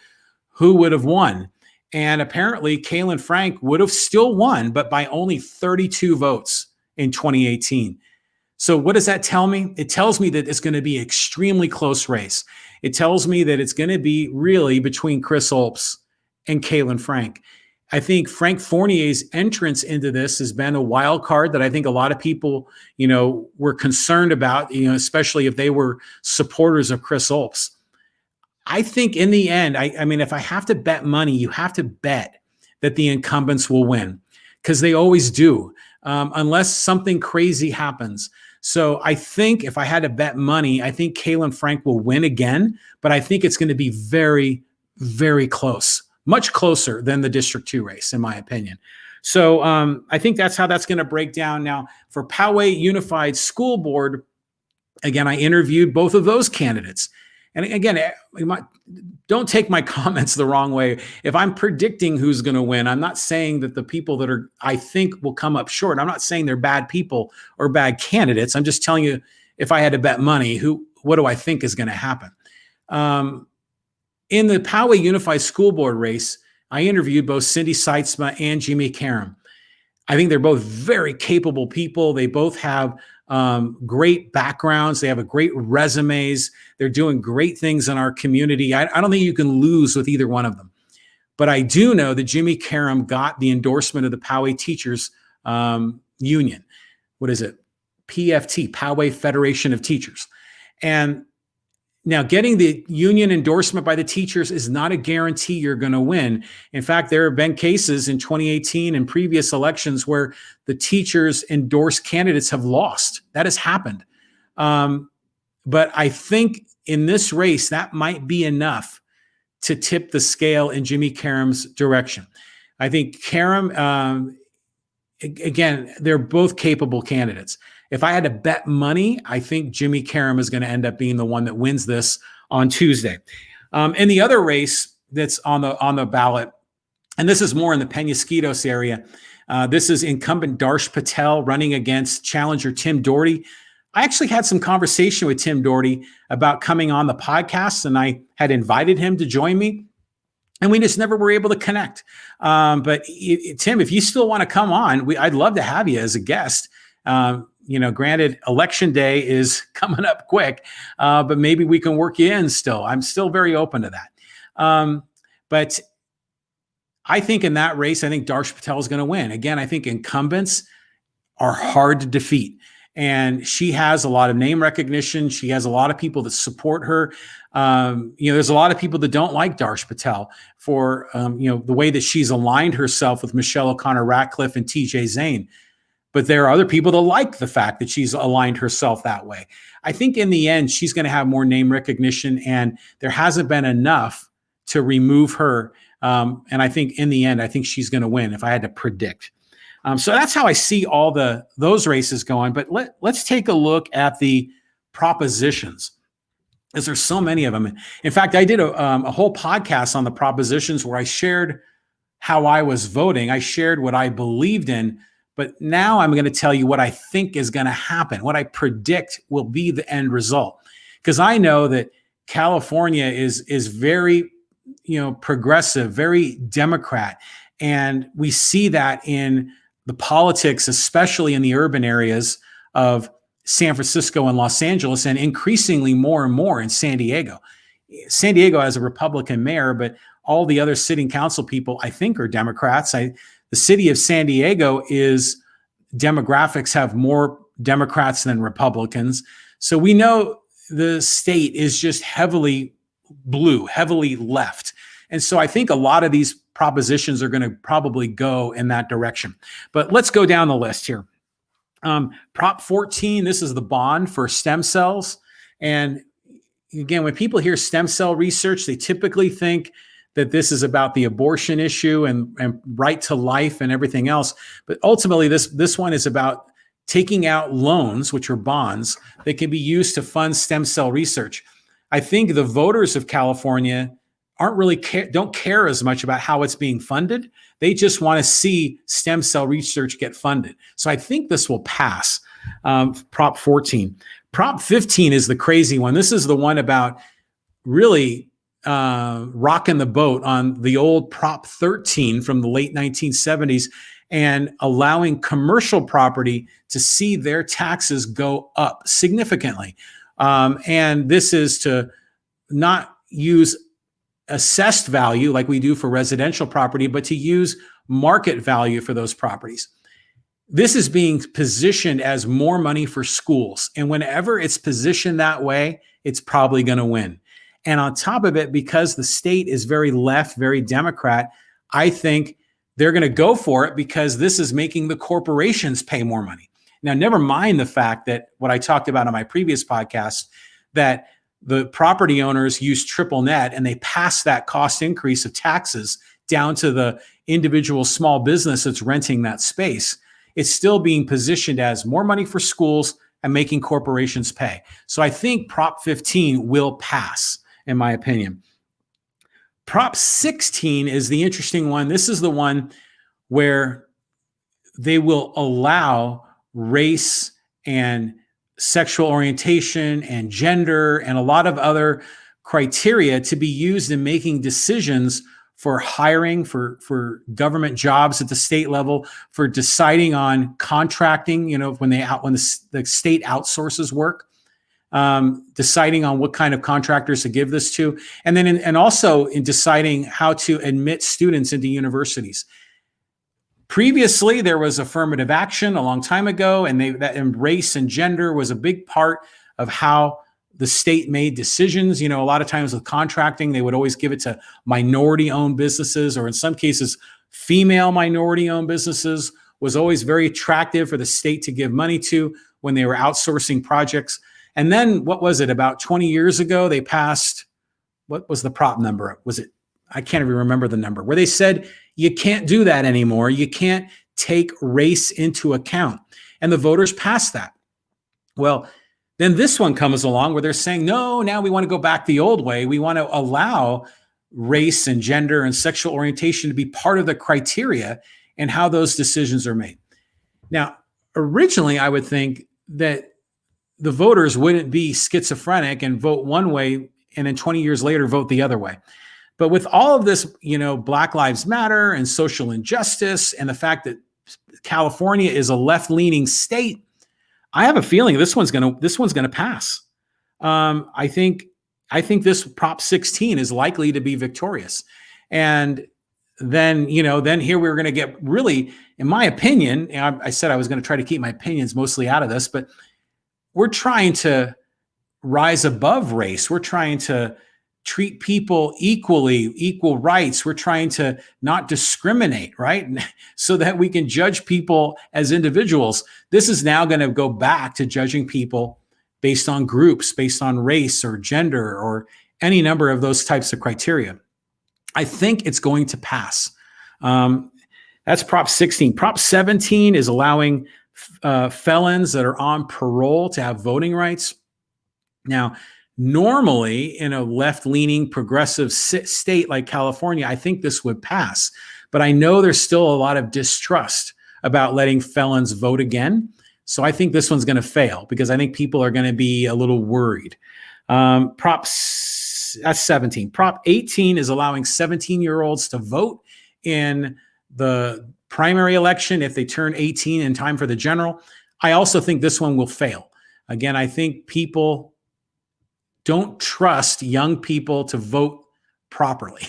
S1: who would have won? And apparently Kaylin Frank would have still won, but by only 32 votes in 2018. So what does that tell me? It tells me that it's going to be an extremely close race. It tells me that it's going to be really between Chris Olps and Kaylin Frank. I think Frank Fournier's entrance into this has been a wild card that I think a lot of people, were concerned about, especially if they were supporters of Chris Olps. I think in the end, I mean, if I have to bet money, you have to bet that the incumbents will win, because they always do, unless something crazy happens. So I think if I had to bet money, I think Kaylen Frank will win again, but I think it's going to be very, very close, much closer than the District 2 race, in my opinion. So I think that's how that's going to break down. Now, for Poway Unified School Board, again, I interviewed both of those candidates. And again, don't take my comments the wrong way. If I'm predicting who's going to win, I'm not saying that the people that I think will come up short. I'm not saying they're bad people or bad candidates. I'm just telling you, if I had to bet money, what do I think is going to happen? In the Poway Unified School Board race, I interviewed both Cindy Seitzma and Jimmy Karam. I think they're both very capable people. They both have great backgrounds. They have great resumes. They're doing great things in our community. I don't think you can lose with either one of them. But I do know that Jimmy Karam got the endorsement of the Poway Teachers Union. What is it? PFT, Poway Federation of Teachers. And now, getting the union endorsement by the teachers is not a guarantee you're going to win. In fact, there have been cases in 2018 and previous elections where the teachers endorsed candidates have lost. That has happened. But I think in this race, that might be enough to tip the scale in Jimmy Karam's direction. I think Karam, again, they're both capable candidates. If I had to bet money, I think Jimmy Karam is going to end up being the one that wins this on Tuesday. And the other race that's on the ballot, and this is more in the Penasquitos area, this is incumbent Darsh Patel running against challenger Tim Doherty. I actually had some conversation with Tim Doherty about coming on the podcast, and I had invited him to join me, and we just never were able to connect. But Tim, if you still want to come on, I'd love to have you as a guest. Granted, election day is coming up quick, but maybe we can work you in still. I'm still very open to that. But I think in that race, I think Darsh Patel is going to win. Again, I think incumbents are hard to defeat. And she has a lot of name recognition. She has a lot of people that support her. There's a lot of people that don't like Darsh Patel for, the way that she's aligned herself with Michelle O'Connor Ratcliffe and TJ Zane. But there are other people that like the fact that she's aligned herself that way. I think in the end, she's going to have more name recognition, and there hasn't been enough to remove her. And I think in the end, I think she's going to win if I had to predict. So that's how I see all those races going. But let's take a look at the propositions, because there's so many of them. In fact, I did a whole podcast on the propositions where I shared how I was voting. I shared what I believed in. But now I'm going to tell you what I think is going to happen, what I predict will be the end result. Because I know that California is very, progressive, very Democrat. And we see that in the politics, especially in the urban areas of San Francisco and Los Angeles, and increasingly more and more in San Diego. San Diego has a Republican mayor, but all the other sitting council people, I think, are Democrats. The city of San Diego demographics have more Democrats than Republicans. So we know the state is just heavily blue, heavily left. And so I think a lot of these propositions are going to probably go in that direction. But let's go down the list here. Prop 14, this is the bond for stem cells. And again, when people hear stem cell research, they typically think that this is about the abortion issue and right to life and everything else. But ultimately, this one is about taking out loans, which are bonds, that can be used to fund stem cell research. I think the voters of California don't care as much about how it's being funded. They just want to see stem cell research get funded. So I think this will pass, Prop 14. Prop 15 is the crazy one. This is the one about really rocking the boat on the old Prop 13 from the late 1970s and allowing commercial property to see their taxes go up significantly. And this is to not use assessed value like we do for residential property, but to use market value for those properties. This is being positioned as more money for schools. And whenever it's positioned that way, it's probably going to win. And on top of it, because the state is very left, very Democrat, I think they're going to go for it because this is making the corporations pay more money. Now, never mind the fact that what I talked about on my previous podcast, that the property owners use triple net and they pass that cost increase of taxes down to the individual small business that's renting that space. It's still being positioned as more money for schools and making corporations pay. So I think Prop 15 will pass, in my opinion. Prop 16 is the interesting one. This is the one where they will allow race and sexual orientation and gender and a lot of other criteria to be used in making decisions for hiring, for government jobs at the state level, for deciding on contracting, when the state outsources work. Deciding on what kind of contractors to give this to, and then and also in deciding how to admit students into universities. Previously, there was affirmative action a long time ago, and race and gender was a big part of how the state made decisions. A lot of times with contracting, they would always give it to minority-owned businesses, or in some cases, female minority-owned businesses was always very attractive for the state to give money to when they were outsourcing projects. And then what was it, about 20 years ago, they passed, what was the prop number? I can't even remember the number, where they said, you can't do that anymore. You can't take race into account. And the voters passed that. Well, then this one comes along where they're saying, no, now we want to go back the old way. We want to allow race and gender and sexual orientation to be part of the criteria and how those decisions are made. Now, originally, I would think that the voters wouldn't be schizophrenic and vote one way and then 20 years later vote the other way. But with all of this, Black Lives Matter and social injustice and the fact that California is a left-leaning state, I have a feeling this one's going to pass. I think this Prop 16 is likely to be victorious. And then here we're going to get really, in my opinion, I said I was going to try to keep my opinions mostly out of this, but we're trying to rise above race. We're trying to treat people equally, equal rights. We're trying to not discriminate, right? So that we can judge people as individuals. This is now going to go back to judging people based on groups, based on race or gender or any number of those types of criteria. I think it's going to pass. That's Prop 16. Prop 17 is allowing felons that are on parole to have voting rights. Now, normally in a left-leaning progressive state like California, I think this would pass, but I know there's still a lot of distrust about letting felons vote again. So I think this one's going to fail because I think people are going to be a little worried. That's 17. Prop 18 is allowing 17-year-olds to vote in the primary election if they turn 18 in time for the general. I also think this one will fail. Again, I think people don't trust young people to vote properly.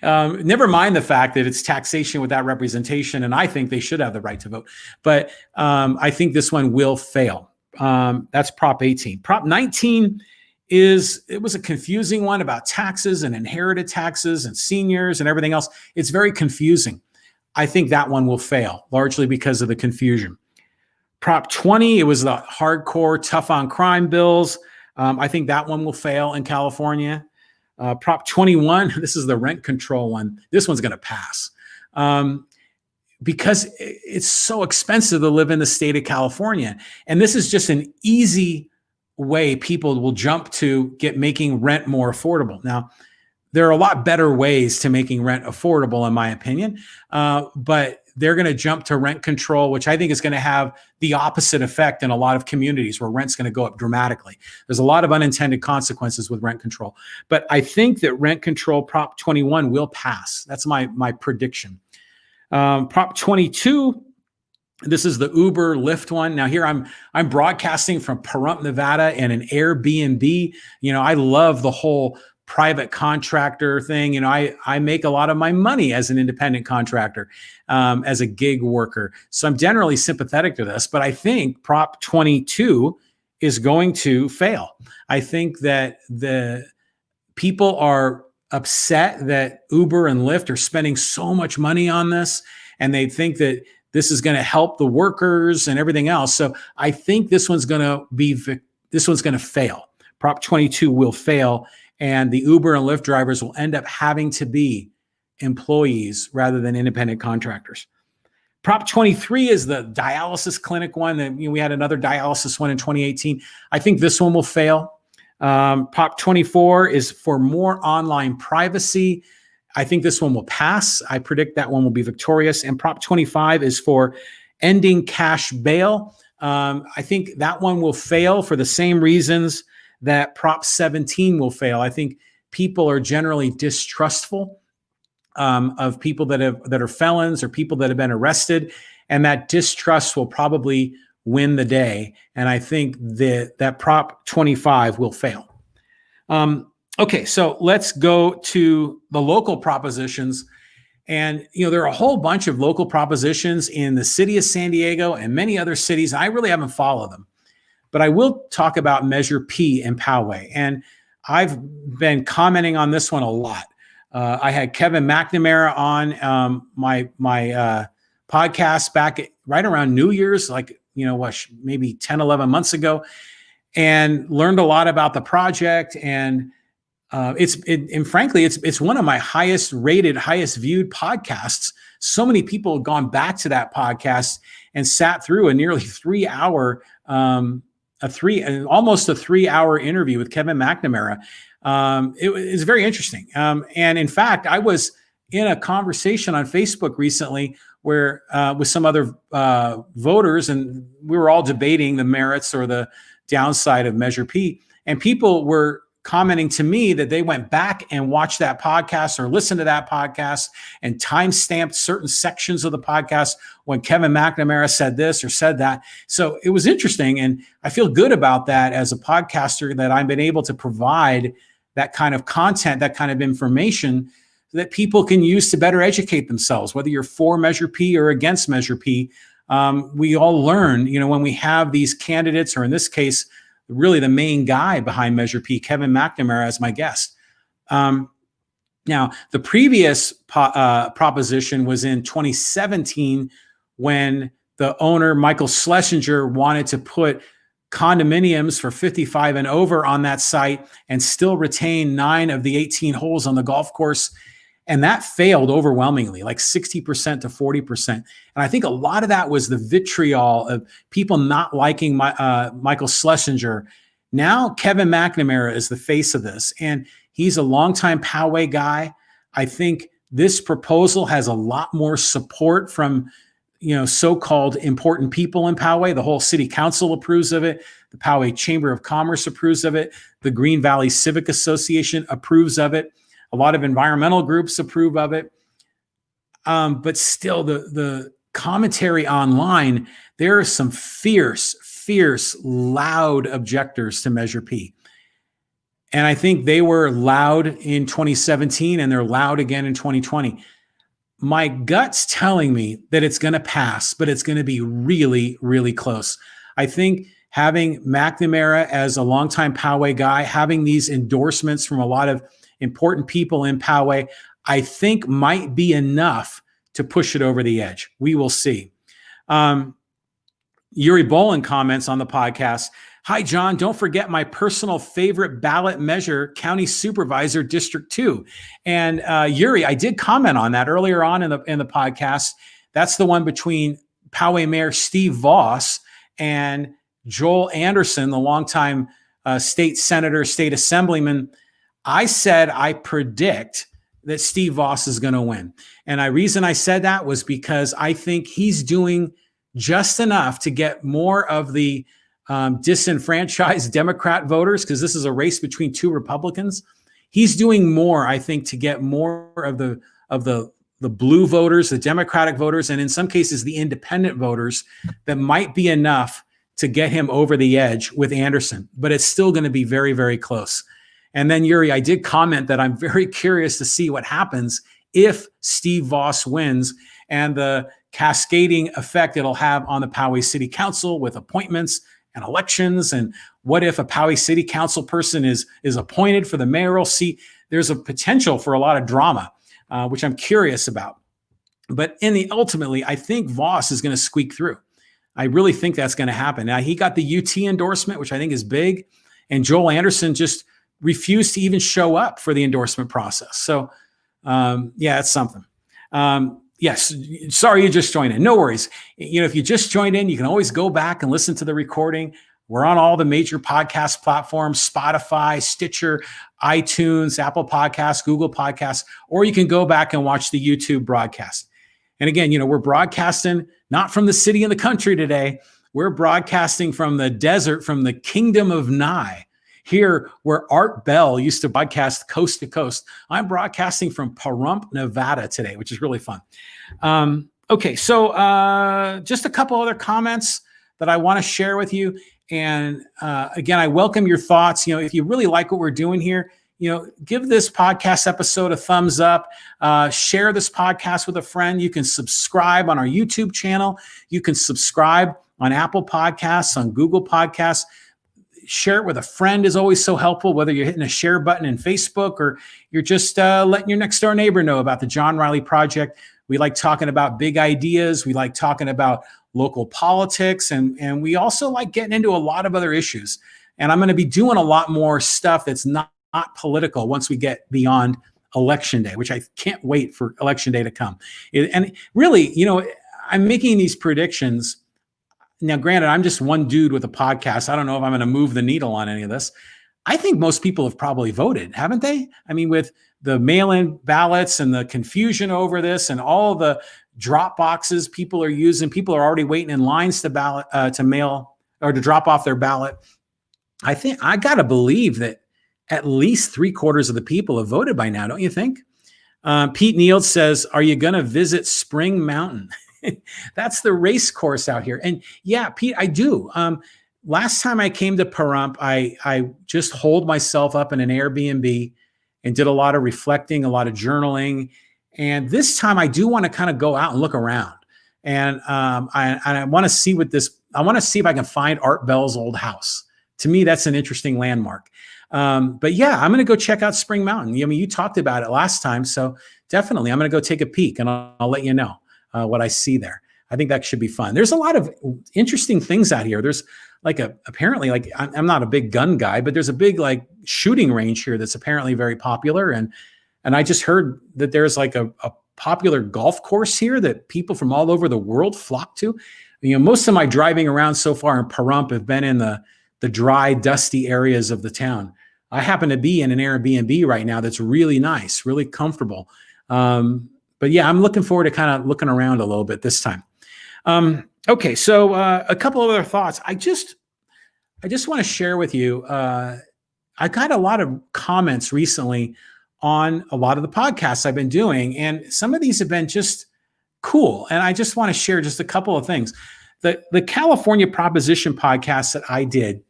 S1: Never mind the fact that it's taxation without representation, and I think they should have the right to vote. But I think this one will fail. That's Prop 18. Prop 19 it was a confusing one about taxes and inherited taxes and seniors and everything else. It's very confusing. I think that one will fail, largely because of the confusion. Prop 20, it was the hardcore, tough on crime bills. I think that one will fail in California. Prop 21, this is the rent control one. This one's going to pass because it's so expensive to live in the state of California. And this is just an easy way people will jump to making rent more affordable. Now, there are a lot better ways to making rent affordable, in my opinion, but they're going to jump to rent control, which I think is going to have the opposite effect in a lot of communities where rent's going to go up dramatically. There's a lot of unintended consequences with rent control, but I think that rent control Prop 21 will pass. That's my prediction. Prop 22, this is the Uber Lyft one. Now here I'm broadcasting from Pahrump, Nevada, and an Airbnb. I love the whole private contractor thing. I make a lot of my money as an independent contractor, as a gig worker. So I'm generally sympathetic to this, but I think Prop 22 is going to fail. I think that the people are upset that Uber and Lyft are spending so much money on this, and they think that this is going to help the workers and everything else. So I think this one's going to fail. Prop 22 will fail, and the Uber and Lyft drivers will end up having to be employees rather than independent contractors. Prop 23 is the dialysis clinic one. That we had another dialysis one in 2018. I think this one will fail. Prop 24 is for more online privacy. I think this one will pass. I predict that one will be victorious. And Prop 25 is for ending cash bail. I think that one will fail for the same reasons that Prop 17 will fail. I think people are generally distrustful of people that are felons or people that have been arrested, and that distrust will probably win the day. And I think that Prop 25 will fail. Okay, so let's go to the local propositions. And there are a whole bunch of local propositions in the city of San Diego and many other cities. I really haven't followed them, but I will talk about Measure P in Poway. And I've been commenting on this one a lot. I had Kevin McNamara on my podcast back right around New Year's, maybe 10, 11 months ago, and learned a lot about the project. And frankly, it's one of my highest rated, highest viewed podcasts. So many people have gone back to that podcast and sat through a nearly 3 hour, almost a 3 hour interview with Kevin McNamara. It was very interesting. And in fact, I was in a conversation on Facebook recently where with some other voters, and we were all debating the merits or the downside of Measure P. And people were commenting to me that they went back and watched that podcast or listened to that podcast and time-stamped certain sections of the podcast when Kevin McNamara said this or said that. So it was interesting, and I feel good about that as a podcaster, that I've been able to provide that kind of content, that kind of information that people can use to better educate themselves, whether you're for Measure P or against Measure P. We all learn, when we have these candidates, or in this case, really the main guy behind Measure P, Kevin McNamara, as my guest. Now, the previous proposition was in 2017 when the owner, Michael Schlesinger, wanted to put condominiums for 55 and over on that site and still retain 9 of the 18 holes on the golf course. And that failed overwhelmingly, like 60% to 40%. And I think a lot of that was the vitriol of people not liking Michael Schlesinger. Now, Kevin McNamara is the face of this, and he's a longtime Poway guy. I think this proposal has a lot more support from so-called important people in Poway. The whole city council approves of it. The Poway Chamber of Commerce approves of it. The Green Valley Civic Association approves of it. A lot of environmental groups approve of it. But still, the commentary online, there are some fierce, loud objectors to Measure P. And I think they were loud in 2017, and they're loud again in 2020. My gut's telling me that it's going to pass, but it's going to be really, really close. I think having McNamara as a longtime Poway guy, having these endorsements from a lot of important people in Poway, I think might be enough to push it over the edge. We will see. Yuri Bolin comments on the podcast, "Hi, John, don't forget my personal favorite ballot measure, County Supervisor District 2. And Yuri, I did comment on that earlier on in the podcast. That's the one between Poway Mayor Steve Voss and Joel Anderson, the longtime state senator, state assemblyman. I said I predict that Steve Voss is going to win. And the reason I said that was because I think he's doing just enough to get more of the disenfranchised Democrat voters, because this is a race between two Republicans. He's doing more, I think, to get more of the blue voters, the Democratic voters, and in some cases the independent voters, that might be enough to get him over the edge with Anderson. But it's still going to be very, very close. And then, Yuri, I did comment that I'm very curious to see what happens if Steve Voss wins and the cascading effect it'll have on the Poway City Council with appointments and elections, and what if a Poway City Council person is appointed for the mayoral seat? There's a potential for a lot of drama, which I'm curious about. But ultimately, I think Voss is going to squeak through. I really think that's going to happen. Now, he got the UT endorsement, which I think is big, and Joel Anderson just refused to even show up for the endorsement process. So, it's something. Yes, sorry you just joined in. No worries. If you just joined in, you can always go back and listen to the recording. We're on all the major podcast platforms: Spotify, Stitcher, iTunes, Apple Podcasts, Google Podcasts, or you can go back and watch the YouTube broadcast. And again, we're broadcasting not from the city and the country today. We're broadcasting from the desert, from the kingdom of Nye, here where Art Bell used to broadcast coast to coast. I'm broadcasting from Pahrump, Nevada today, which is really fun. Okay, so just a couple other comments that I want to share with you. And again, I welcome your thoughts. If you really like what we're doing here, give this podcast episode a thumbs up. Share this podcast with a friend. You can subscribe on our YouTube channel. You can subscribe on Apple Podcasts, on Google Podcasts. Share it with a friend is always so helpful, whether you're hitting a share button in Facebook or you're just letting your next door neighbor know about the John Riley Project. We like talking about big ideas. We like talking about local politics, and we also like getting into a lot of other issues. And I'm going to be doing a lot more stuff that's not political once we get beyond Election Day, which I can't wait for Election Day to come. And really, I'm making these predictions. Now, granted, I'm just one dude with a podcast. I don't know if I'm going to move the needle on any of this. I think most people have probably voted, haven't they? I mean, with the mail-in ballots and the confusion over this and all the drop boxes people are using, people are already waiting in lines to mail or to drop off their ballot. I think I got to believe that at least 3/4 of the people have voted by now, don't you think? Pete Neal says, are you going to visit Spring Mountain? That's the race course out here. And yeah, Pete, I do. Last time I came to Pahrump, I just holed myself up in an Airbnb and did a lot of reflecting, a lot of journaling. And this time I do want to kind of go out and look around. And I want to see I want to see if I can find Art Bell's old house. To me, that's an interesting landmark. But yeah, I'm going to go check out Spring Mountain. I mean, you talked about it last time. So definitely I'm going to go take a peek and I'll let you know what I see there. I think that should be fun. There's a lot of interesting things out here. There's apparently I'm not a big gun guy, but there's a big shooting range here that's apparently very popular. And I just heard that there's a popular golf course here that people from all over the world flock to. Most of my driving around so far in Pahrump have been in the dry, dusty areas of the town. I happen to be in an Airbnb right now that's really nice, really comfortable. But yeah, I'm looking forward to kind of looking around a little bit this time. Okay, so a couple of other thoughts. I just want to share with you. I got a lot of comments recently on a lot of the podcasts I've been doing, and some of these have been just cool. And I just want to share just a couple of things. The California Proposition podcast that I did,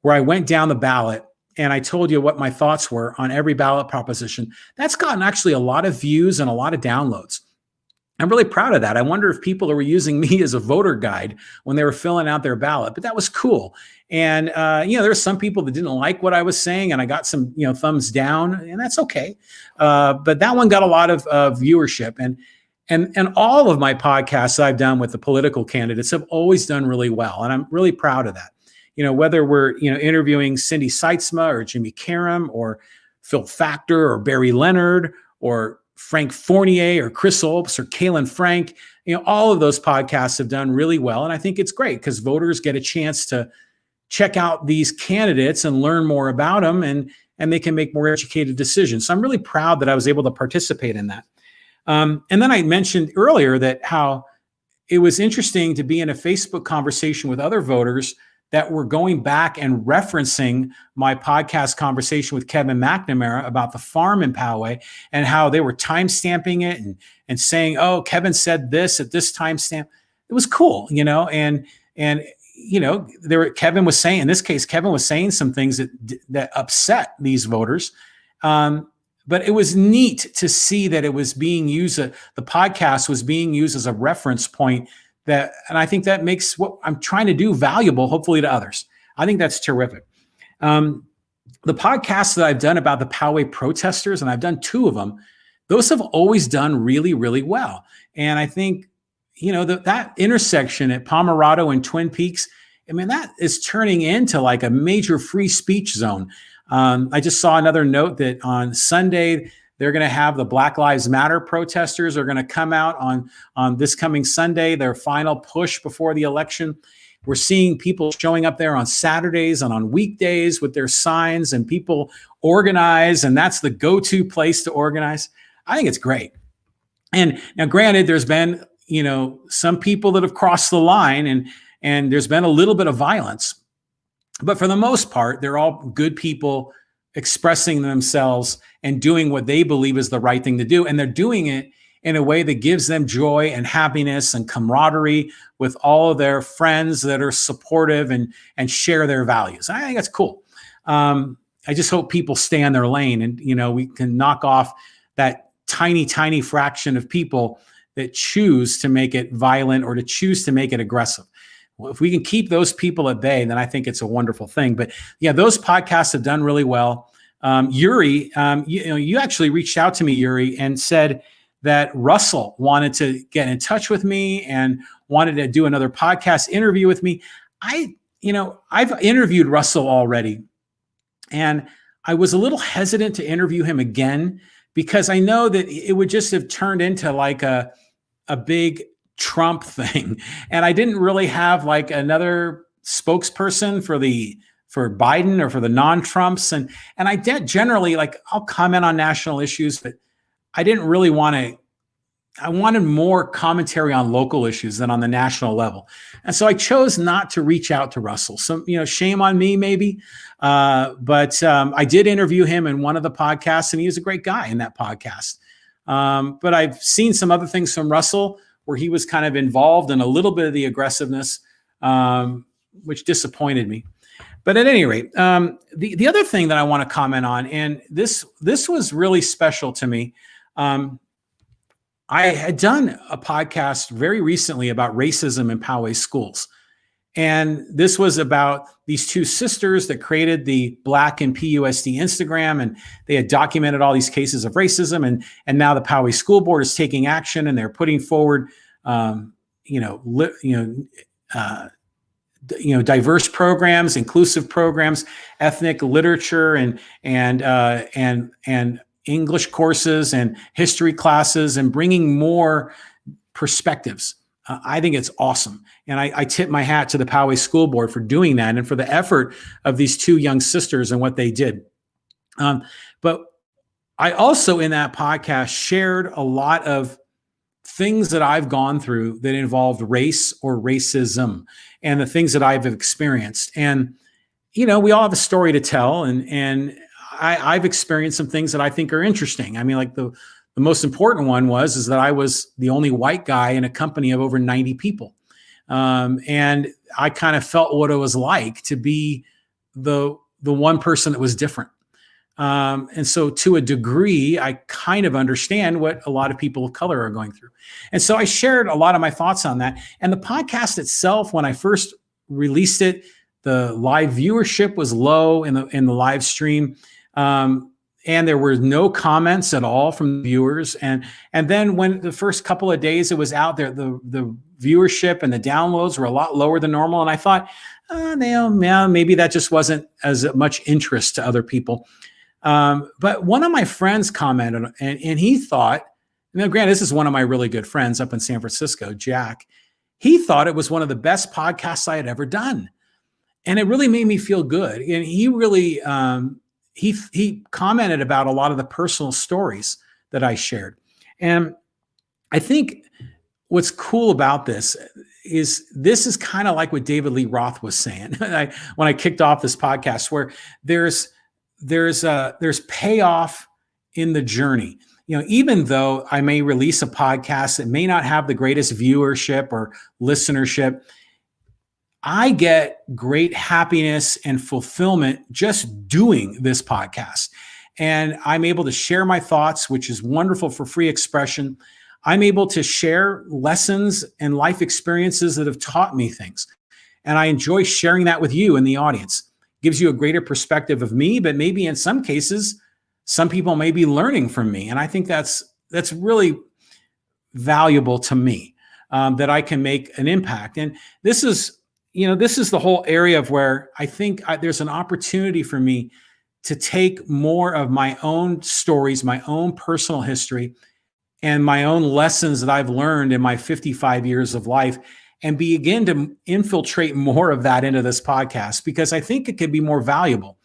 S1: where I went down the ballot and I told you what my thoughts were on every ballot proposition, that's gotten actually a lot of views and a lot of downloads. I'm really proud of that. I wonder if people were using me as a voter guide when they were filling out their ballot, but that was cool. And, there were some people that didn't like what I was saying, and I got some, thumbs down, and that's okay. But that one got a lot of viewership. And all of my podcasts I've done with the political candidates have always done really well. And I'm really proud of that. Whether we're, interviewing Cindy Seitzma or Jimmy Karam or Phil Factor or Barry Leonard or Frank Fournier or Chris Olps or Kaylin Frank, all of those podcasts have done really well. And I think it's great because voters get a chance to check out these candidates and learn more about them, and they can make more educated decisions. So I'm really proud that I was able to participate in that. And then I mentioned earlier that how it was interesting to be in a Facebook conversation with other voters that were going back and referencing my podcast conversation with Kevin McNamara about the farm in Poway and how they were timestamping it and saying, oh, Kevin said this at this timestamp. It was cool, and Kevin was saying, in this case, Kevin was saying some things that upset these voters. But it was neat to see that it was being used, the podcast was being used as a reference point and I think that makes what I'm trying to do valuable, hopefully to others. I think that's terrific. The podcasts that I've done about the Poway protesters, and I've done 2 of them, those have always done really, really well. And I think, that intersection at Pomerado and Twin Peaks, I mean, that is turning into like a major free speech zone. I just saw another note that on Sunday, they're going to have the Black Lives Matter protesters are going to come out on this coming Sunday, their final push before the election. We're seeing people showing up there on Saturdays and on weekdays with their signs, and people organize, and that's the go-to place to organize. I think it's great. And now, granted, there's been, some people that have crossed the line, and there's been a little bit of violence. But for the most part, they're all good people expressing themselves and doing what they believe is the right thing to do. And they're doing it in a way that gives them joy and happiness and camaraderie with all of their friends that are supportive and share their values. I think that's cool. I just hope people stay on their lane, and, we can knock off that tiny, tiny fraction of people that choose to make it violent or to choose to make it aggressive. Well, if we can keep those people at bay, then I think it's a wonderful thing. But yeah, those podcasts have done really well. Yuri, you actually reached out to me, Yuri, and said that Russell wanted to get in touch with me and wanted to do another podcast interview with me. I've interviewed Russell already, and I was a little hesitant to interview him again because I know that it would just have turned into like a big Trump thing. And I didn't really have like another spokesperson for Biden or for the non-Trumps. And I did generally, like, I'll comment on national issues, but I didn't really I wanted more commentary on local issues than on the national level. And so I chose not to reach out to Russell. So, shame on me maybe. But I did interview him in one of the podcasts, and he was a great guy in that podcast. But I've seen some other things from Russell where he was kind of involved in a little bit of the aggressiveness, which disappointed me. But at any rate, the other thing that I want to comment on, and this was really special to me. I had done a podcast very recently about racism in Poway schools. And this was about these 2 sisters that created the Black and PUSD Instagram, and they had documented all these cases of racism. And now the Poway School Board is taking action, and they're putting forward, diverse programs, inclusive programs, ethnic literature, and English courses and history classes, and bringing more perspectives. I think it's awesome. And I tip my hat to the Poway School Board for doing that and for the effort of these 2 young sisters and what they did. But I also, in that podcast, shared a lot of things that I've gone through that involved race or racism and the things that I've experienced. And, we all have a story to tell, and I've experienced some things that I think are interesting. I mean, like the most important one is that I was the only white guy in a company of over 90 people. And I kind of felt what it was like to be the one person that was different. And so to a degree, I kind of understand what a lot of people of color are going through. And so I shared a lot of my thoughts on that. And the podcast itself, when I first released it, the live viewership was low in the live stream. And there were no comments at all from the viewers. And then when the first couple of days it was out there, the viewership and the downloads were a lot lower than normal. And I thought, maybe that just wasn't as much interest to other people. But one of my friends commented, and he thought, granted, this is one of my really good friends up in San Francisco, Jack. He thought it was one of the best podcasts I had ever done. And it really made me feel good. And he really, he commented about a lot of the personal stories that I shared. And I think what's cool about this is kind of like what David Lee Roth was saying when I kicked off this podcast, where there's payoff in the journey. Even though I may release a podcast that may not have the greatest viewership or listenership, I get great happiness and fulfillment just doing this podcast. And I'm able to share my thoughts, which is wonderful for free expression. I'm able to share lessons and life experiences that have taught me things. And I enjoy sharing that with you in the audience. Gives you a greater perspective of me, but maybe in some cases, some people may be learning from me. And I think that's really valuable to me, that I can make an impact. And this is the whole area of where I think there's an opportunity for me to take more of my own stories, my own personal history, and my own lessons that I've learned in my 55 years of life, and begin to infiltrate more of that into this podcast, because I think it could be more valuable.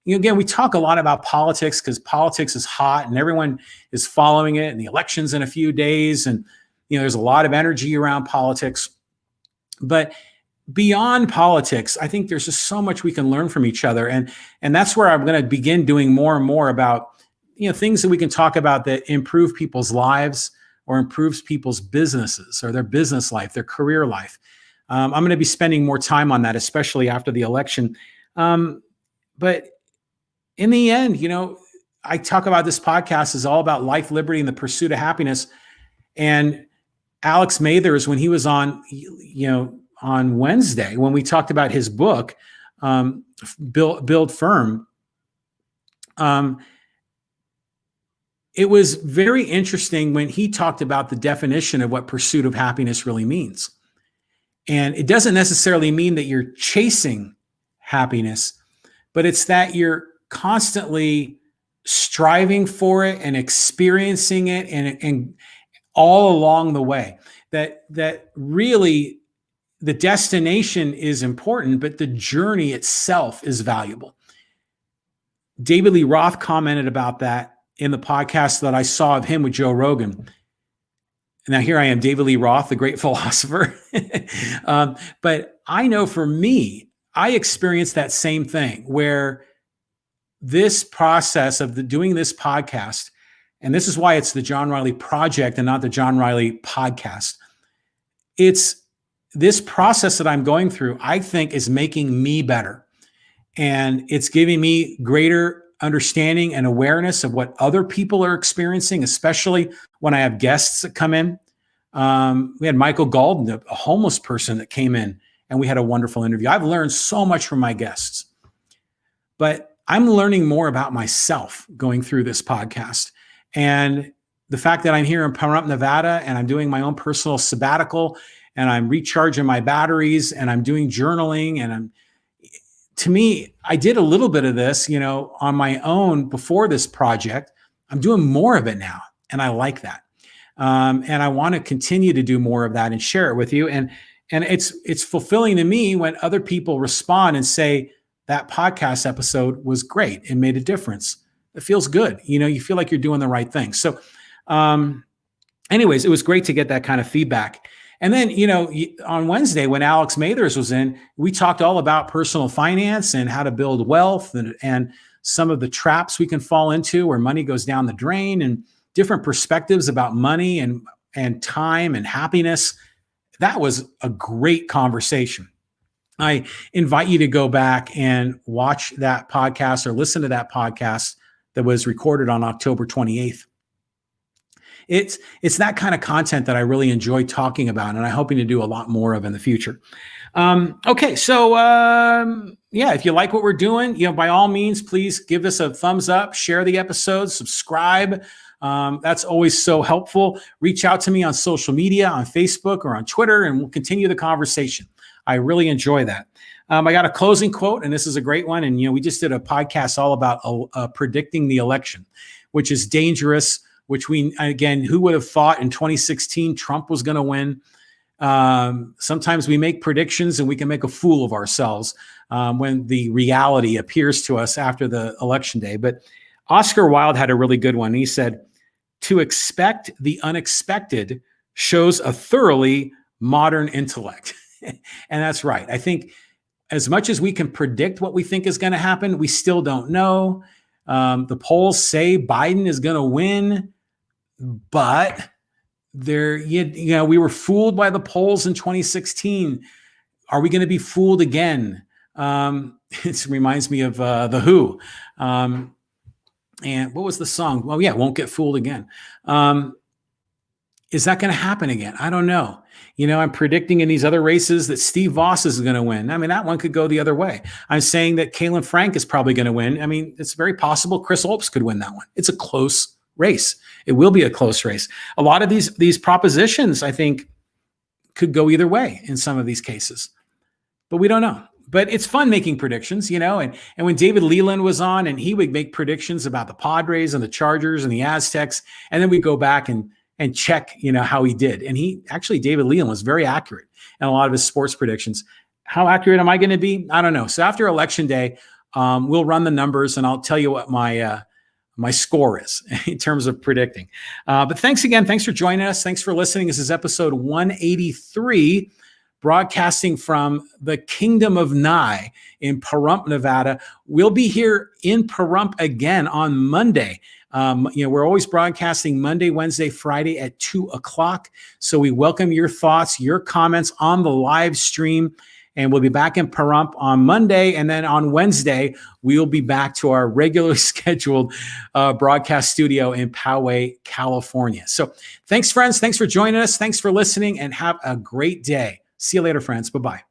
S1: Again, we talk a lot about politics because politics is hot and everyone is following it, and the election's in a few days, and there's a lot of energy around politics. But beyond politics, I think there's just so much we can learn from each other, and that's where I'm going to begin doing more and more about things that we can talk about that improve people's lives or improves people's businesses or their business life, their career life. I'm going to be spending more time on that, especially after the election. But in the end, I talk about this podcast is all about life, liberty, and the pursuit of happiness. And Alex Mathers, when he was on Wednesday, when we talked about his book, Build Firm, it was very interesting when he talked about the definition of what pursuit of happiness really means. And it doesn't necessarily mean that you're chasing happiness, but it's that you're constantly striving for it and experiencing it and all along the way. That really the destination is important, but the journey itself is valuable. David Lee Roth commented about that in the podcast that I saw of him with Joe Rogan. Now here I am, David Lee Roth, the great philosopher. But I know for me, I experienced that same thing where this process of doing this podcast, and this is why it's the John Riley Project and not the John Riley Podcast. It's this process that I'm going through, I think, is making me better. And it's giving me greater understanding and awareness of what other people are experiencing, especially when I have guests that come in. We had Michael Golden, a homeless person that came in, and we had a wonderful interview. I've learned so much from my guests, but I'm learning more about myself going through this podcast. And the fact that I'm here in Pahrump, Nevada, and I'm doing my own personal sabbatical, and I'm recharging my batteries, and I'm doing journaling, and to me, I did a little bit of this, on my own before this project. I'm doing more of it now, and I like that. And I want to continue to do more of that and share it with you. And it's fulfilling to me when other people respond and say that podcast episode was great. It made a difference. It feels good. You feel like you're doing the right thing. So, anyways, it was great to get that kind of feedback. And then, on Wednesday, when Alex Mathers was in, we talked all about personal finance and how to build wealth and some of the traps we can fall into where money goes down the drain and different perspectives about money and time and happiness. That was a great conversation. I invite you to go back and watch that podcast or listen to that podcast that was recorded on October 28th. It's that kind of content that I really enjoy talking about, and I'm hoping to do a lot more of in the future. Okay, so if you like what we're doing, by all means, please give us a thumbs up, share the episodes, subscribe. That's always so helpful. Reach out to me on social media, on Facebook or on Twitter, and we'll continue the conversation. I really enjoy that. I got a closing quote, and this is a great one. And, we just did a podcast all about predicting the election, which is dangerous. Who would have thought in 2016 Trump was going to win? Sometimes we make predictions and we can make a fool of ourselves when the reality appears to us after the election day. But Oscar Wilde had a really good one. He said, "To expect the unexpected shows a thoroughly modern intellect." And that's right. I think as much as we can predict what we think is going to happen, we still don't know. The polls say Biden is going to win. But we were fooled by the polls in 2016. Are we going to be fooled again? It reminds me of The Who. And what was the song? Well, yeah, Won't Get Fooled Again. Is that going to happen again? I don't know. I'm predicting in these other races that Steve Voss is going to win. I mean, that one could go the other way. I'm saying that Kalen Frank is probably going to win. I mean, it's very possible Chris Olps could win that one. It's a close race. It will be a close race. A lot of these propositions, I think, could go either way in some of these cases, but we don't know. But it's fun making predictions, and when David Leland was on and he would make predictions about the Padres and the Chargers and the Aztecs, and then we go back and check, how he did. And David Leland was very accurate in a lot of his sports predictions. How accurate am I going to be? I don't know. So after Election Day, we'll run the numbers and I'll tell you what my score is in terms of predicting. But thanks again. Thanks for joining us. Thanks for listening. This is episode 183, broadcasting from the Kingdom of Nye in Pahrump, Nevada. We'll be here in Pahrump again on Monday. We're always broadcasting Monday, Wednesday, Friday at 2:00. So we welcome your thoughts, your comments on the live stream. And we'll be back in Pahrump on Monday. And then on Wednesday, we'll be back to our regularly scheduled broadcast studio in Poway, California. So thanks, friends. Thanks for joining us. Thanks for listening and have a great day. See you later, friends. Bye-bye.